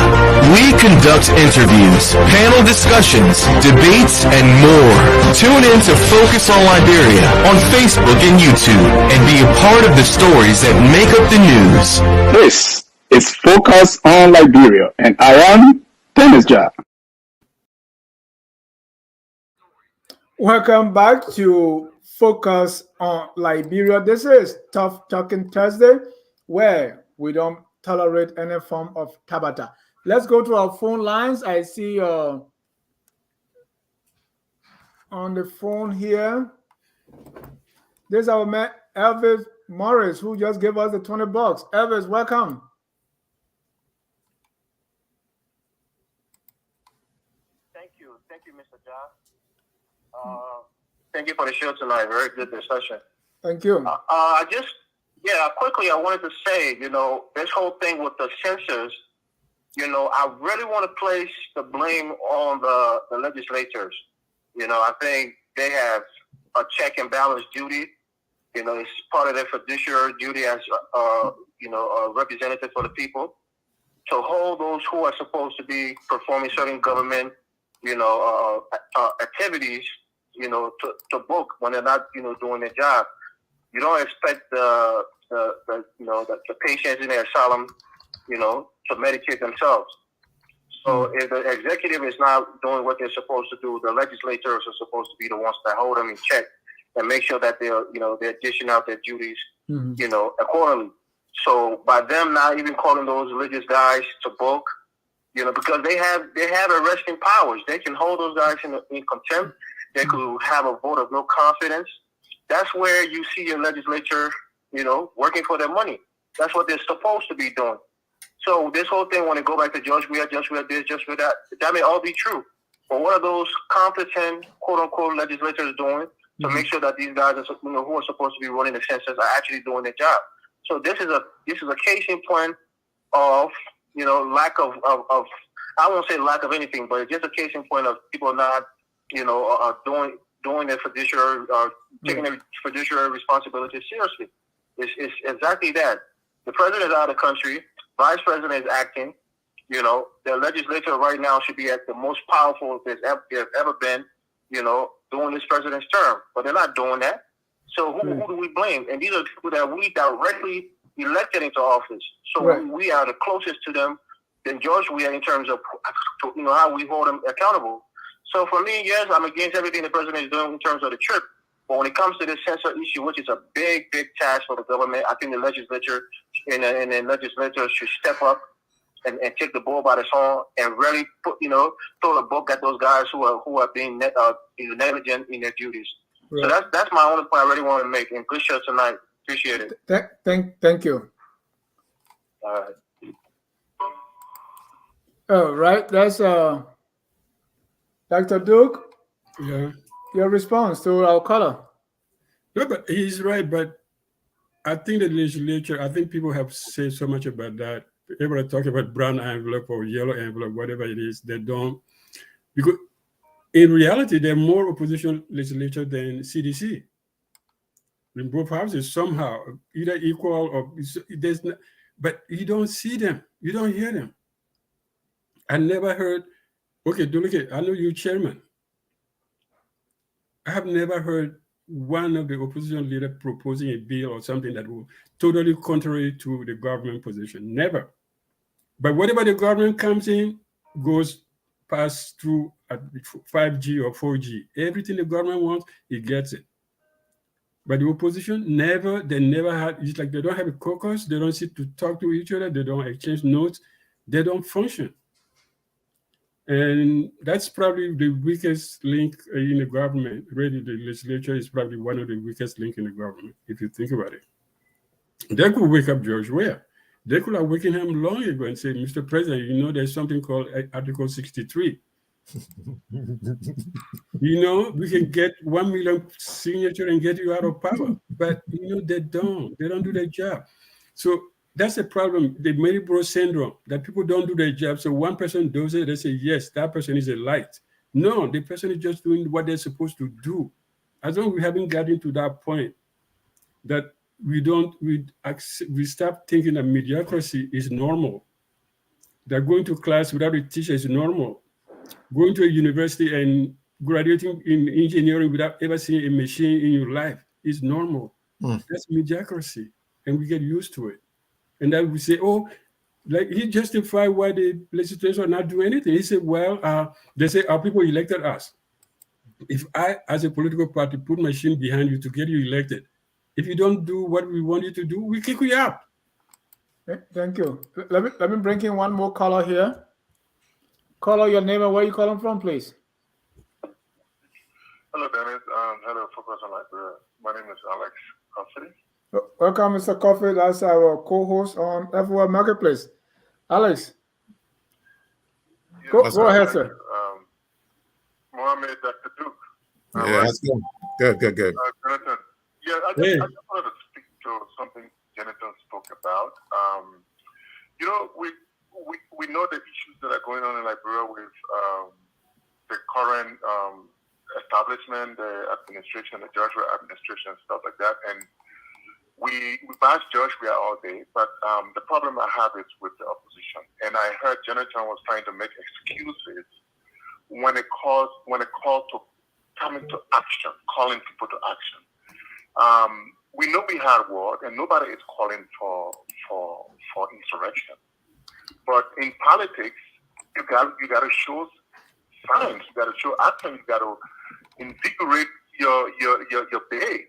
We conduct interviews, panel discussions, debates, and more. Tune in to Focus on Liberia on Facebook and YouTube and be a part of the stories that make up the news. This is Focus on Liberia, and I am Dennis Jah. Welcome back to Focus on Liberia. This is Tough Talking Thursday, where we don't tolerate any form of tabata. Let's go to our phone lines. I see on the phone here, there's our man Elvis Morris, who just gave us the $20. Elvis, welcome. Thank you, Mr. Jah. Thank you for the show tonight. Very good discussion. Thank you. Quickly, I wanted to say, this whole thing with the census, I really want to place the blame on the legislators. I think they have a check and balance duty. It's part of their fiduciary duty as, a representative for the people, to hold those who are supposed to be performing certain government, activities, to book when they're not, doing their job. You don't expect the patients in their asylum, to medicate themselves. So if the executive is not doing what they're supposed to do, the legislators are supposed to be the ones that hold them in check and make sure that they're dishing out their duties, accordingly. So by them not even calling those religious guys to book, because they have arresting powers. They can hold those guys in contempt. They could have a vote of no confidence. That's where you see your legislature, working for their money. That's what they're supposed to be doing. So this whole thing, when they go back to Judge Weah this, Judge Weah that may all be true. But what are those competent, quote-unquote, legislators doing to make sure that these guys, who are supposed to be running the census, are actually doing their job? So this is a case in point of, lack of I won't say lack of anything, but it's just a case in point of people not, doing their fiduciary, taking their fiduciary responsibility seriously. It's exactly that. The president is out of the country. Vice president is acting. You know, the legislature right now should be at the most powerful there's ever been, you know, during this president's term. But they're not doing that. So who do we blame? And these are people that we directly elected into office. So we are the closest to them than George Weah in terms of, you know, how we hold them accountable. So for me, yes, I'm against everything the president is doing in terms of the trip. But when it comes to this census issue, which is a big task for the government, I think the legislature and the legislature should step up and take the bull by the horn and really put, you know, throw the book at those guys who are being negligent in their duties. So that's my only point I really want to make. And good show tonight. Appreciate it. Thank you. All right. Oh, right. That's Dr. Duke. Yeah. Your response to our caller. No, but he's right. But I think the legislature, I think people have said so much about that. Everybody talk about brown envelope or yellow envelope, whatever it is. They don't, because in reality, there are more opposition legislature than CDC. In both houses, somehow, either equal or there's no, but you don't see them, you don't hear them. I never heard, okay, Dulike, I know you're chairman. I have never heard one of the opposition leader proposing a bill or something that will totally contrary to the government position. Never. But whatever the government comes in, goes pass through at 5G or 4G. Everything the government wants, it gets it. But the opposition they never had, it's like they don't have a caucus, they don't sit to talk to each other, they don't exchange notes, they don't function. And that's probably the weakest link in the government. Really, the legislature is probably one of the weakest links in the government, if you think about it. They could wake up George Weah. They could have wakened him long ago and said, Mr. President, you know, there's something called Article 63. You know, we can get 1 million signature and get you out of power. But, you know, they don't do their job. So that's a problem, the Mary Broh syndrome, that people don't do their job. So one person does it, they say, yes, that person is a light. No, the person is just doing what they're supposed to do. As long as we haven't gotten to that point, that we start thinking that mediocrity is normal. That going to class without a teacher is normal. Going to a university and graduating in engineering without ever seeing a machine in your life is normal. That's mediocrity, and we get used to it. And then we say, oh, like he justified why the legislature not do anything. He said, well, they say our people elected us. If I, as a political party, put machine behind you to get you elected, if you don't do what we want you to do, we kick you out. Thank you. Let me bring in one more caller here. Caller, your name and where you calling from, please. Hello, Dennis. Hello, Focus on Liberia. My name is Alex Coffey. Welcome, Mr. Coffey. That's our co-host on FOL Marketplace. Alex, go ahead, sir. Mohammed, Dr. Duke. Yeah, that's good. Good. Jonathan. Yeah, I just wanted to speak to something Jonathan spoke about. You know, we know the issues that are going on in Liberia with the current establishment, the administration, the George Weah administration, stuff like that. And we bash George Weah all day, but the problem I have is with the opposition. And I heard Jonathan was trying to make excuses when it calls to coming to action, calling people to action. We know we had war, and nobody is calling for insurrection. But in politics, you got to show signs, you got to show action, you got to invigorate your base,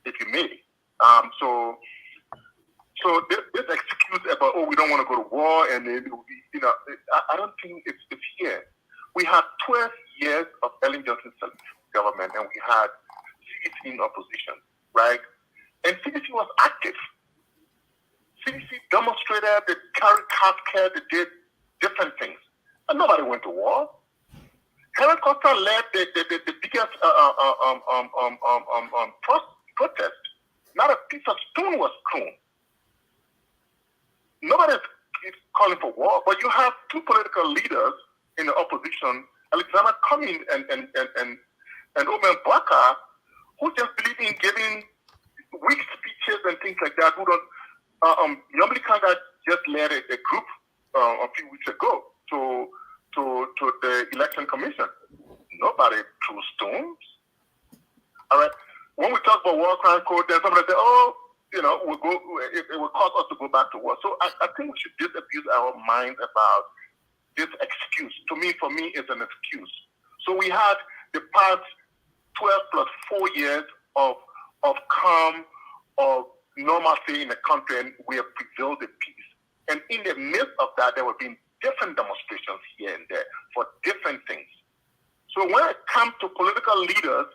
if you may. So this excuse about we don't want to go to war, and then you know, I don't think it's here. We had 12 years of Ellen Johnson's government, and we had CDC in opposition, right? And CDC was active. CDC demonstrated, they carried healthcare, they did different things. And nobody went to war. Helen Costa led the biggest protest. Not a piece of stone was thrown. Nobody is calling for war, but you have two political leaders in the opposition, Alexander Cummings and Omen Baka, who just believe in giving weak speeches and things like that. Who don't? Yomli Kanga just led a group a few weeks ago to the election commission. Nobody threw stones. All right. When we talk about war crime code, then somebody say, "Oh, it will cause us to go back to war." So I think we should disabuse our minds about this excuse. For me, it's an excuse. So we had the past 12 plus 4 years of calm, of normalcy in the country, and we have preserved the peace. And in the midst of that, there have been different demonstrations here and there for different things. So when it comes to political leaders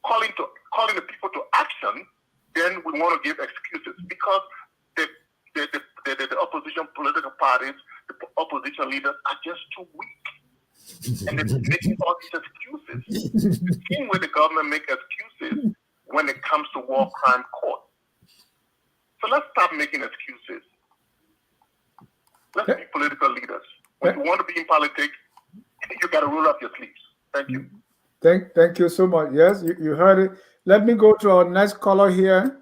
calling the people to action, then we want to give excuses because the opposition political parties, the opposition leaders are just too weak. And they're making all these excuses. The same way the government make excuses when it comes to war crime court. So let's stop making excuses. Let's be political leaders. When you want to be in politics, you got to roll up your sleeves. Thank you. Thank you so much. Yes, you heard it. Let me go to our next caller here.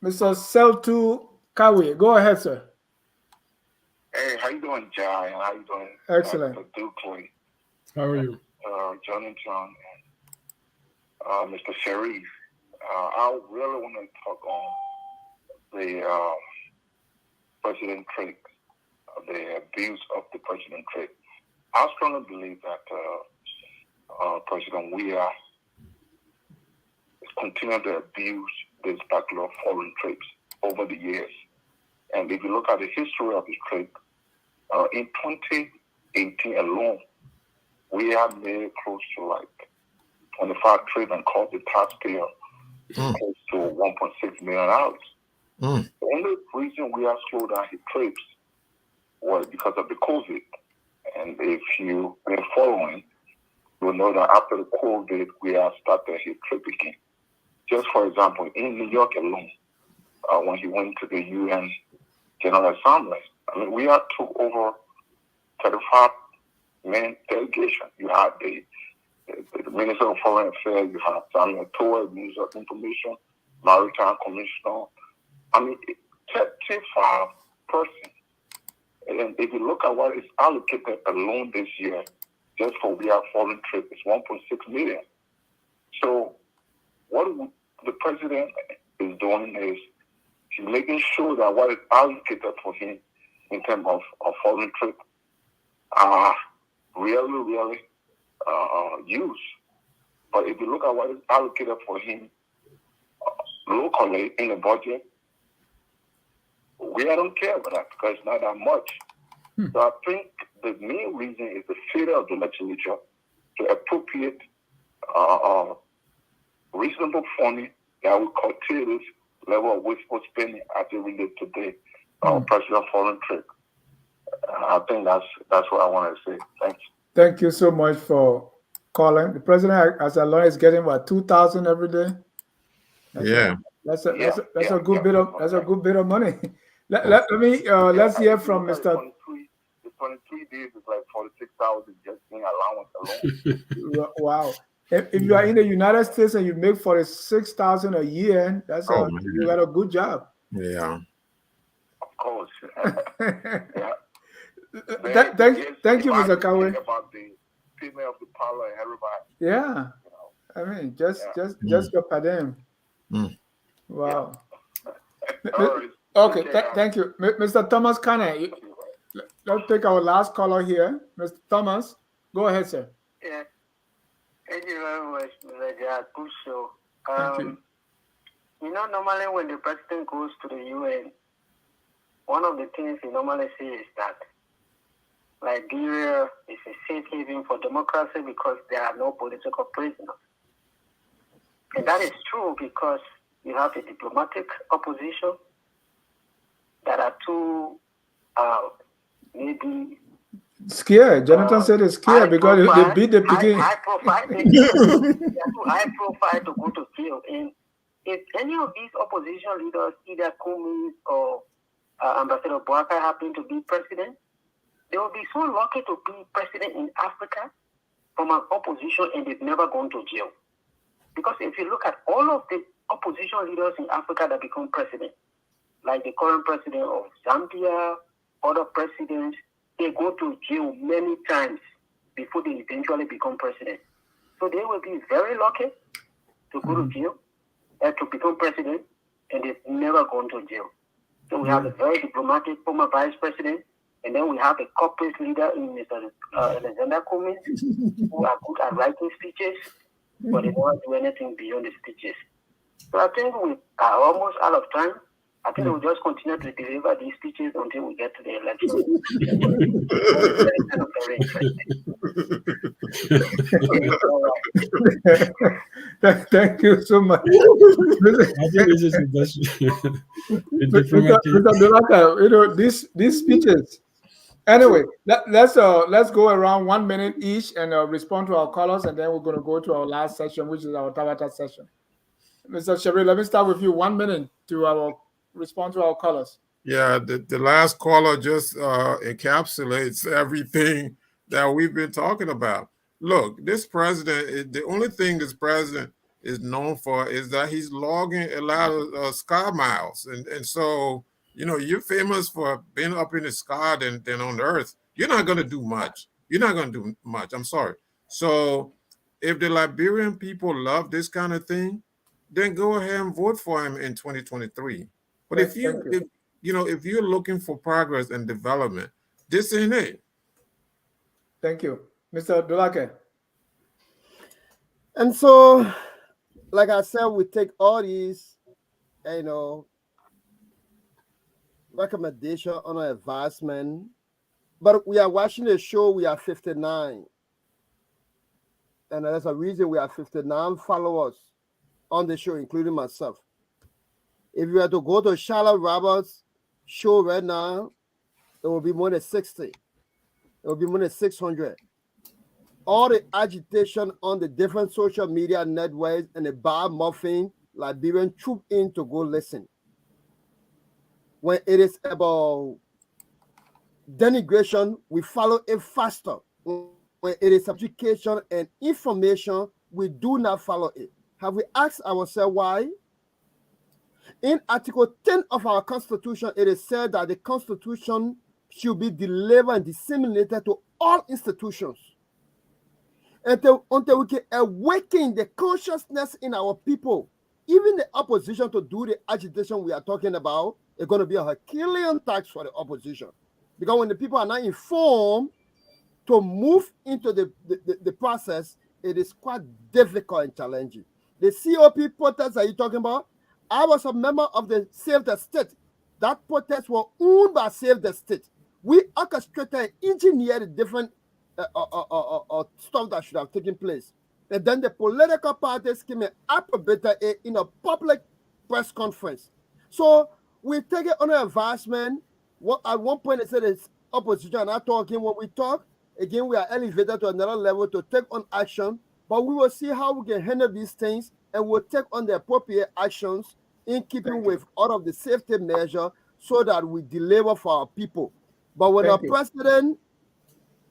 Mr. Seltu Kawi. Go ahead, sir. Hey, how you doing, Jai? How you doing? Excellent. Dukley. How are you? John and John and Mr. Sharif. I really want to talk on the President Craig, the abuse of the President Craig. I strongly believe that President Weah is continuing to abuse this particular foreign troops over the years. And if you look at the history of this trade, in 2018 alone, we have made close to like 25 trades and cost the taxpayer close to $1.6 million. The only reason we have slowed down his trips was because of the COVID. And if you've been following, you'll know that after the COVID, we have started his trip again. Just for example, in New York alone, when he went to the UN General Assembly, I mean, we had took over 35 men delegation. You had the Minister of Foreign Affairs, you had Samuel Tower, Minister of Information, Maritime Commissioner. I mean, 35 persons. And if you look at what is allocated alone this year, just for we have foreign trip, it's 1.6 million. So what the president is doing is he's making sure that what is allocated for him in terms of foreign trip are really used. But if you look at what is allocated for him locally in the budget, we don't care about that because it's not that much. So I think the main reason is the failure of the legislature to appropriate reasonable funding that will curtail this level of wasteful spending as it relates to the president foreign trade. I think that's what I want to say. Thanks. Thank you so much for calling. The president, as I learned, is getting what, 2,000 every day. That's a good bit of money. Let me let's hear from Mr. The 23 days is like 46,000 just in allowance alone. Wow. If you are in the United States and you make 46,000 a year, you got a good job. Yeah. Of course. Thank you, Mr. Kawe. About the female of the parlor and everybody. Yeah. I mean, just your padam. Wow. Okay, thank you. Mr. Thomas Kane, let's take our last caller here. Mr. Thomas, go ahead, sir. Yeah. Thank you very much, Mr. Jack. Good show. Thank you. You know, normally when the president goes to the UN, one of the things he normally says is that Liberia is a safe haven for democracy because there are no political prisoners. And that is true because you have a diplomatic opposition that are too maybe scared. Jonathan said it's scared because they beat the beginning. High profile. They are too high profile to go to jail. And if any of these opposition leaders, either Kumi or Ambassador Broh happen to be president, they will be so lucky to be president in Africa from an opposition and they've never gone to jail. Because if you look at all of the opposition leaders in Africa that become president, like the current president of Zambia, other presidents, they go to jail many times before they eventually become president. So they will be very lucky to go to jail and to become president, and they've never gone to jail. So we have a very diplomatic former vice president, and then we have a corporate leader in Mr. Alexander Cummings, who are good at writing speeches, but they never do anything beyond the speeches. So I think we are almost out of time. I think we'll just continue to deliver these speeches until we get to the election. Very Thank you so much. I think this is the best. Mr. Dolaka, you know, these speeches. Anyway, let's go around 1 minute each and respond to our callers, and then we're going to go to our last session, which is our Tabata session. Mr. Sherry, let me start with you. 1 minute to respond to our callers. Yeah, the last caller just encapsulates everything that we've been talking about. Look, this president, the only thing this president is known for is that he's logging a lot of sky miles. And so, you know, you're famous for being up in the sky than on Earth. You're not going to do much. You're not going to do much. I'm sorry. So if the Liberian people love this kind of thing, then go ahead and vote for him in 2023. But if you're looking for progress and development, this ain't it. Thank you. Mr. Dolake. And so, like I said, we take all these, recommendation on our advancement, but we are watching the show, we are 59. And there's a reason we have 59 followers on the show, including myself. If you were to go to Charlotte Roberts' show right now, it will be more than 60. It will be more than 600. All the agitation on the different social media networks and the bar muffin Liberian troop in to go listen. When it is about denigration, we follow it faster. When it is education and information, we do not follow it. Have we asked ourselves why? In Article 10 of our Constitution, it is said that the Constitution should be delivered and disseminated to all institutions. Until we can awaken the consciousness in our people, even the opposition to do the agitation we are talking about, it's going to be a Herculean task for the opposition. Because when the people are not informed to move into the process, it is quite difficult and challenging. The COP protest that you're talking about, I was a member of the Save the State. That protest was owned by Save the State. We orchestrated and engineered the different stuff that should have taken place. And then the political parties came and appropriated it in a public press conference. So we take it under advancement. At one point, they said it's opposition not talking. When we talk, again, we are elevated to another level to take on action. But we will see how we can handle these things, and we'll take on the appropriate actions in keeping with all of the safety measures so that we deliver for our people. But when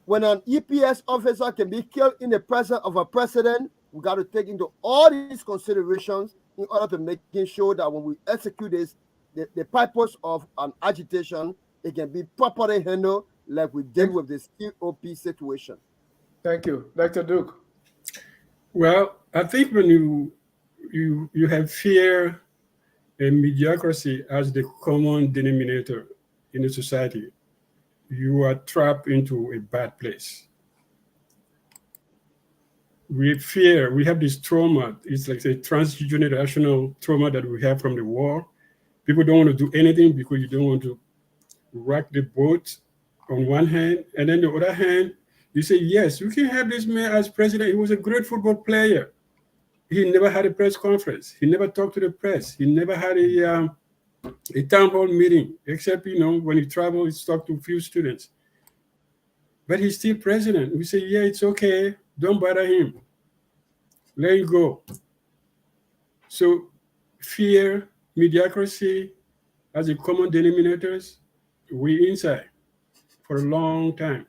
when an EPS officer can be killed in the presence of a president, we got to take into all these considerations in order to making sure that when we execute this, the purpose of an agitation, it can be properly handled like we did with this COP situation. Thank you. Dr. Duke. Well, I think when you have fear and mediocrity as the common denominator in a society, you are trapped into a bad place. We fear, we have this trauma. It's like a transgenerational trauma that we have from the war. People don't want to do anything because you don't want to rock the boat on one hand. And then the other hand, you say, yes, we can have this man as president. He was a great football player. He never had a press conference. He never talked to the press. He never had a town hall meeting, except, when he traveled, he talked to a few students. But he's still president. We say, yeah, it's okay. Don't bother him. Let him go. So fear, mediocrity as the common denominators, we inside for a long time.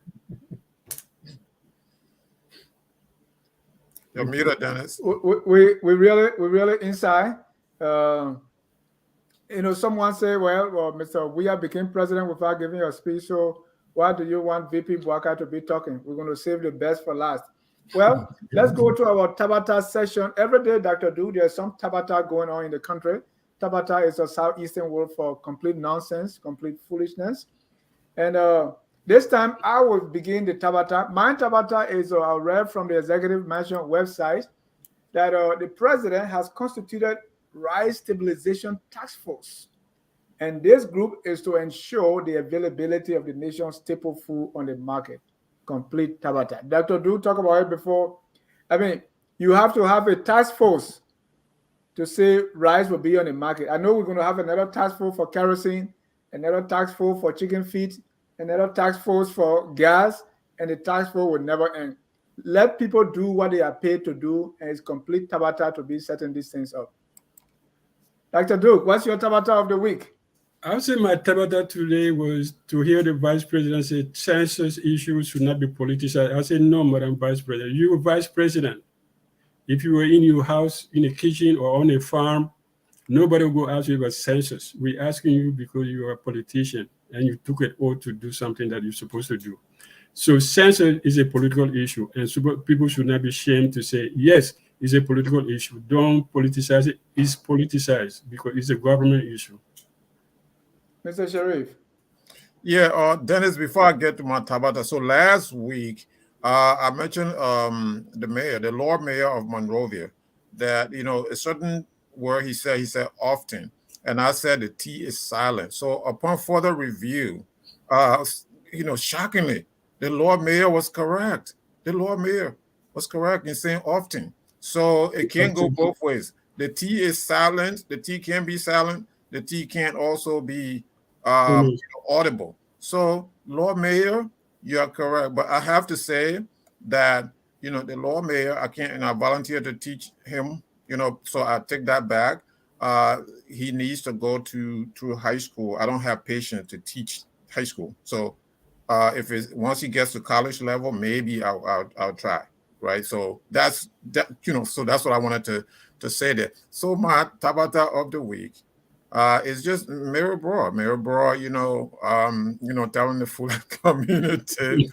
You're muted, Dennis. We really inside. someone say, well, Mr. Weah became president without giving a speech, so why do you want VP Bouaka to be talking? We're going to save the best for last. Well, let's go to our Tabata session. Every day, Dr. Du, there's some Tabata going on in the country. Tabata is a southeastern word for complete nonsense, complete foolishness. And this time, I will begin the Tabata. My Tabata is read from the Executive Mansion website that the president has constituted Rice Stabilization Task Force. And this group is to ensure the availability of the nation's staple food on the market. Complete Tabata. Dr. Du talked about it before. I mean, you have to have a task force to say rice will be on the market. I know we're going to have another task force for kerosene, another task force for chicken feet, another task force for gas, and the task force will never end. Let people do what they are paid to do, and it's complete Tabata to be setting these things up. Dr. Duke, what's your Tabata of the week? I would say my Tabata today was to hear the Vice President say census issues should not be politicized. I said, no, Madam Vice President, you're Vice President. If you were in your house, in a kitchen, or on a farm, nobody will go ask you about census. We're asking you because you are a politician and you took an oath to do something that you're supposed to do. So census is a political issue, and people should not be ashamed to say, yes, it's a political issue. Don't politicize it. It's politicized because it's a government issue. Mr. Sharif. Yeah, Dennis, before I get to my Tabata, so last week, I mentioned the mayor, the Lord Mayor of Monrovia, that, a certain word he said often, and I said the T is silent. So upon further review, shockingly, the Lord Mayor was correct. The Lord Mayor was correct in saying often. So it can't go both ways. The T is silent. The T can be silent. The T can't also be audible. So, Lord Mayor, you are correct. But I have to say that, the Lord Mayor, I volunteer to teach him, so I take that back. He needs to go to high school. I don't have patience to teach high school. So once he gets to college level, maybe I'll try. Right. So that's so that's what I wanted to say there. So my Tabata of the week is just Mayor Broh. Mayor Broh, telling the full community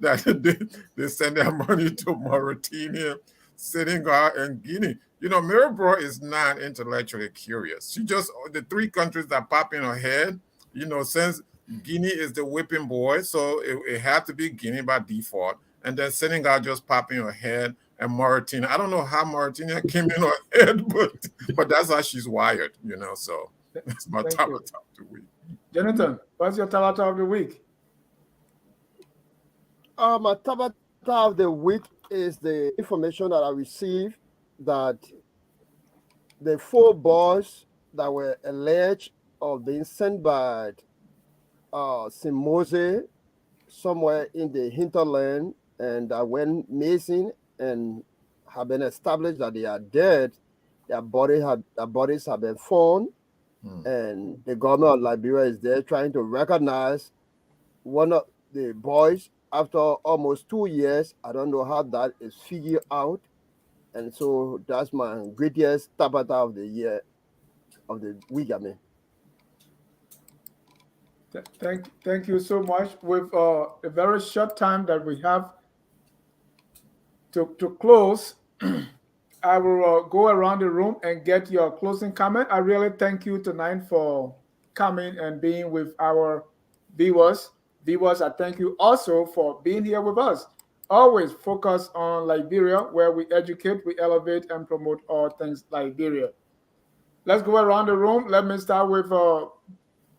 that they send their money to Mauritania, Senegal, and Guinea. Mayor Broh is not intellectually curious. She just, the three countries that pop in her head, since Guinea is the whipping boy, so it had to be Guinea by default. And then Senegal just pop in her head, and Mauritania. I don't know how Mauritania came in her head, but that's how she's wired, so that's my Tabata of the week. Jonathan, what's your Tabata of the week? My Tabata of the week is the information that I received that the 4 boys that were alleged of being sent by Simose somewhere in the hinterland and that went missing and have been established that they are dead. Their bodies have been found, and the government of Liberia is there trying to recognize one of the boys after almost 2 years. I don't know how that is figured out, and so that's my greatest Tabata of the year, of the week. I mean. Thank you so much. With a very short time that we have to close, I will go around the room and get your closing comment. I really thank you tonight for coming and being with our viewers. Viewers, I thank you also for being here with us. Always focus on Liberia, where we educate, we elevate, and promote all things Liberia. Let's go around the room. Let me start with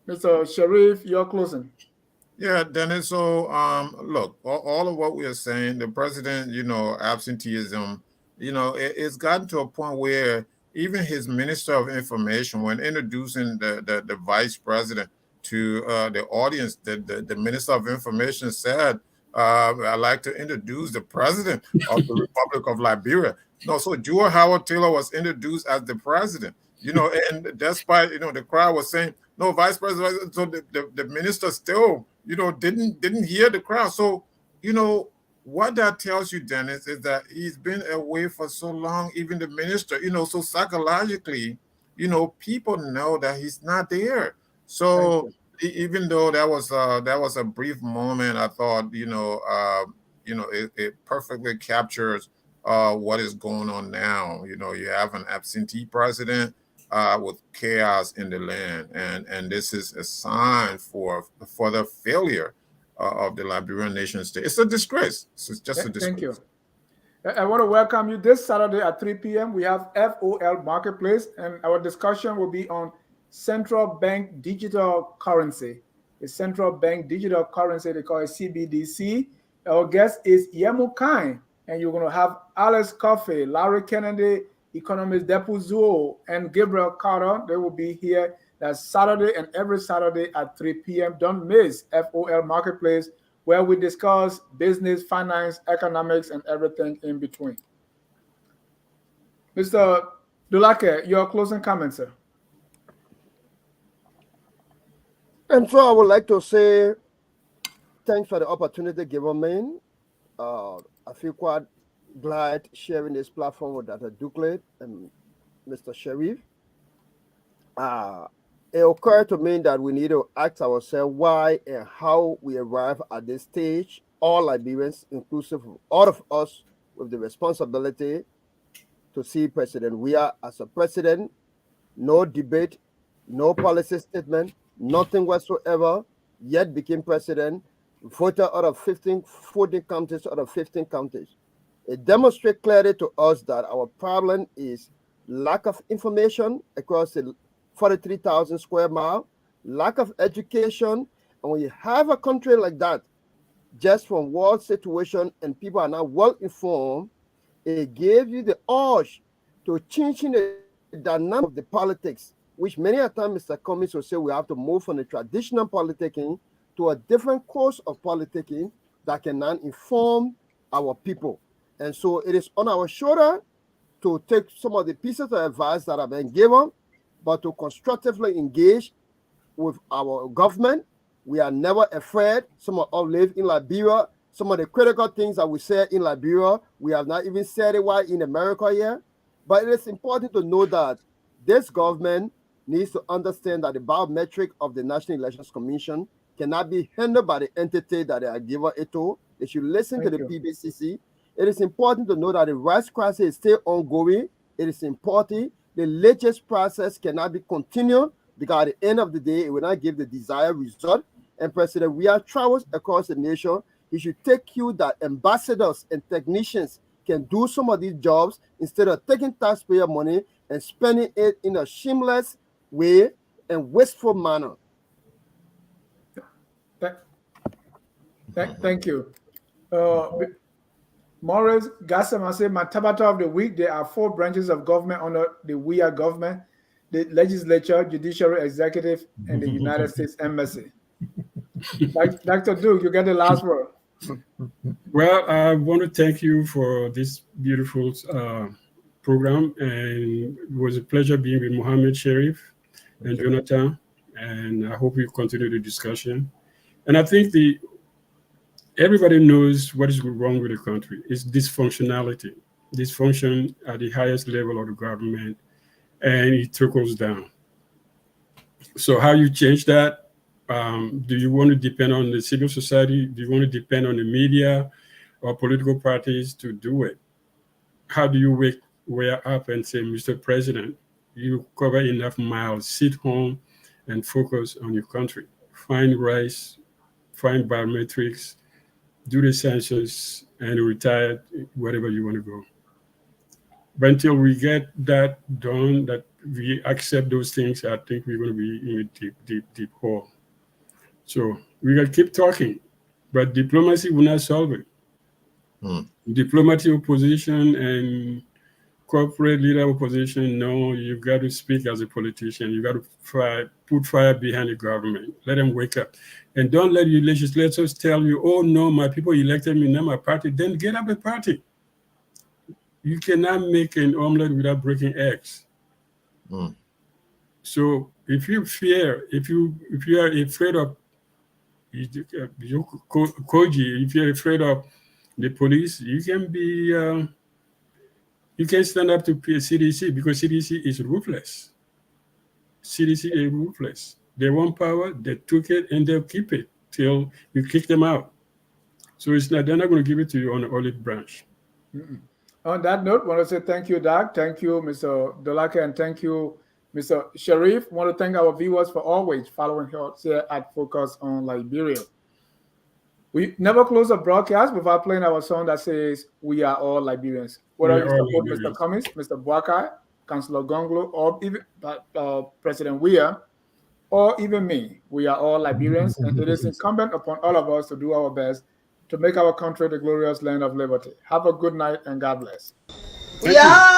Mr. Sharif, your closing. Yeah, Dennis. So, look, all of what we are saying, the president, absenteeism, it's gotten to a point where even his minister of information, when introducing the vice president to the audience, the minister of information said, I'd like to introduce the president of the Republic of Liberia. No, so Jewel Howard Taylor was introduced as the president, and despite, the crowd was saying, no, vice president. So the minister still, didn't hear the crowd. So, what that tells you, Dennis, is that he's been away for so long, even the minister, so psychologically, people know that he's not there. So even though that was a brief moment, I thought, it perfectly captures what is going on now. You have an absentee president with chaos in the land, and this is a sign for the failure of the Liberian nation state. It's a disgrace. It's just a disgrace. Thank you. I want to welcome you this Saturday at 3 p.m. We have FOL Marketplace, and our discussion will be on central bank digital currency. The central bank digital currency, they call it CBDC. Our guest is Yemu Kain, and you're going to have Alex Coffey, Larry Kennedy, economist Depu Zuo, and Gabriel Carter. They will be here. That's Saturday and every Saturday at 3 p.m. Don't miss FOL Marketplace, where we discuss business, finance, economics, and everything in between. Mr. Dulake, your closing comments, sir. And so I would like to say thanks for the opportunity given me. I feel quite glad sharing this platform with Dr. Duclay and Mr. Sharif. It occurred to me that we need to ask ourselves why and how we arrive at this stage, all Liberians, inclusive of all of us, with the responsibility to see President Weah as a president. No debate, no policy statement, nothing whatsoever, yet became president, voted out of 14 counties out of 15 counties. It demonstrates clearly to us that our problem is lack of information across the 43,000 square mile, lack of education. And when you have a country like that, just from world situation and people are not well informed, it gave you the urge to changing the dynamic of the politics, which many a time Mr. Cummings will say we have to move from the traditional politicking to a different course of politicking that can now inform our people. And so it is on our shoulder to take some of the pieces of advice that have been given, but to constructively engage with our government. We are never afraid. Some of us live in Liberia. Some of the critical things that we say in Liberia, we have not even said it while in America here. But it is important to know that this government needs to understand that the biometric of the National Elections Commission cannot be handled by the entity that they are given it to. They should listen to the PBCC. It is important to know that the rights crisis is still ongoing. It is important. The latest process cannot be continued because at the end of the day, it will not give the desired result. And President Weah travels across the nation. He should take cue that ambassadors and technicians can do some of these jobs instead of taking taxpayer money and spending it in a shameless way and wasteful manner. Thank you. Morris Gassama said, my tabata of the week, there are 4 branches of government under the Weah government: the legislature, judiciary, executive, and the United States Embassy. Dr. Duke, you get the last word. Well, I want to thank you for this beautiful program, and it was a pleasure being with Mohammed Sharif and Jonathan, and I hope we continue the discussion. And I think everybody knows what is wrong with the country. It's dysfunctionality, dysfunction at the highest level of the government, and it trickles down. So how you change that? Do you want to depend on the civil society? Do you want to depend on the media or political parties to do it? How do you wake up and say, Mr. President, you cover enough miles, sit home and focus on your country. Find rice, find biometrics, do the census, and retire wherever you want to go. But until we get that done, that we accept those things, I think we're going to be in a deep hole. So we got to keep talking, but diplomacy will not solve it. Diplomatic opposition and corporate leader opposition, no, you've got to speak as a politician. You got to put fire behind the government. Let them wake up. And don't let your legislators tell you, oh, no, my people elected me, not my party. Then get up a party. You cannot make an omelet without breaking eggs. So if you fear, if you are afraid of Koji, if you're afraid of the police, you can be, you can stand up to CDC because CDC is ruthless. CDC is ruthless. They want power, they took it, and they'll keep it till you kick them out. So it's not, they're not going to give it to you on an olive branch. On that note, I want to say thank you, Doug. Thank you, Mr. Dolake, and thank you, Mr. Sharif. I want to thank our viewers for always following us here at Focus on Liberia. We never close a broadcast without playing our song that says, "We are all Liberians." Whether you support Mr. Cummings, Mr. Boakai, Councillor Gonglo, or even President Weah, or even me, we are all Liberians, and it is incumbent upon all of us to do our best to make our country the glorious land of liberty. Have a good night, and God bless. We are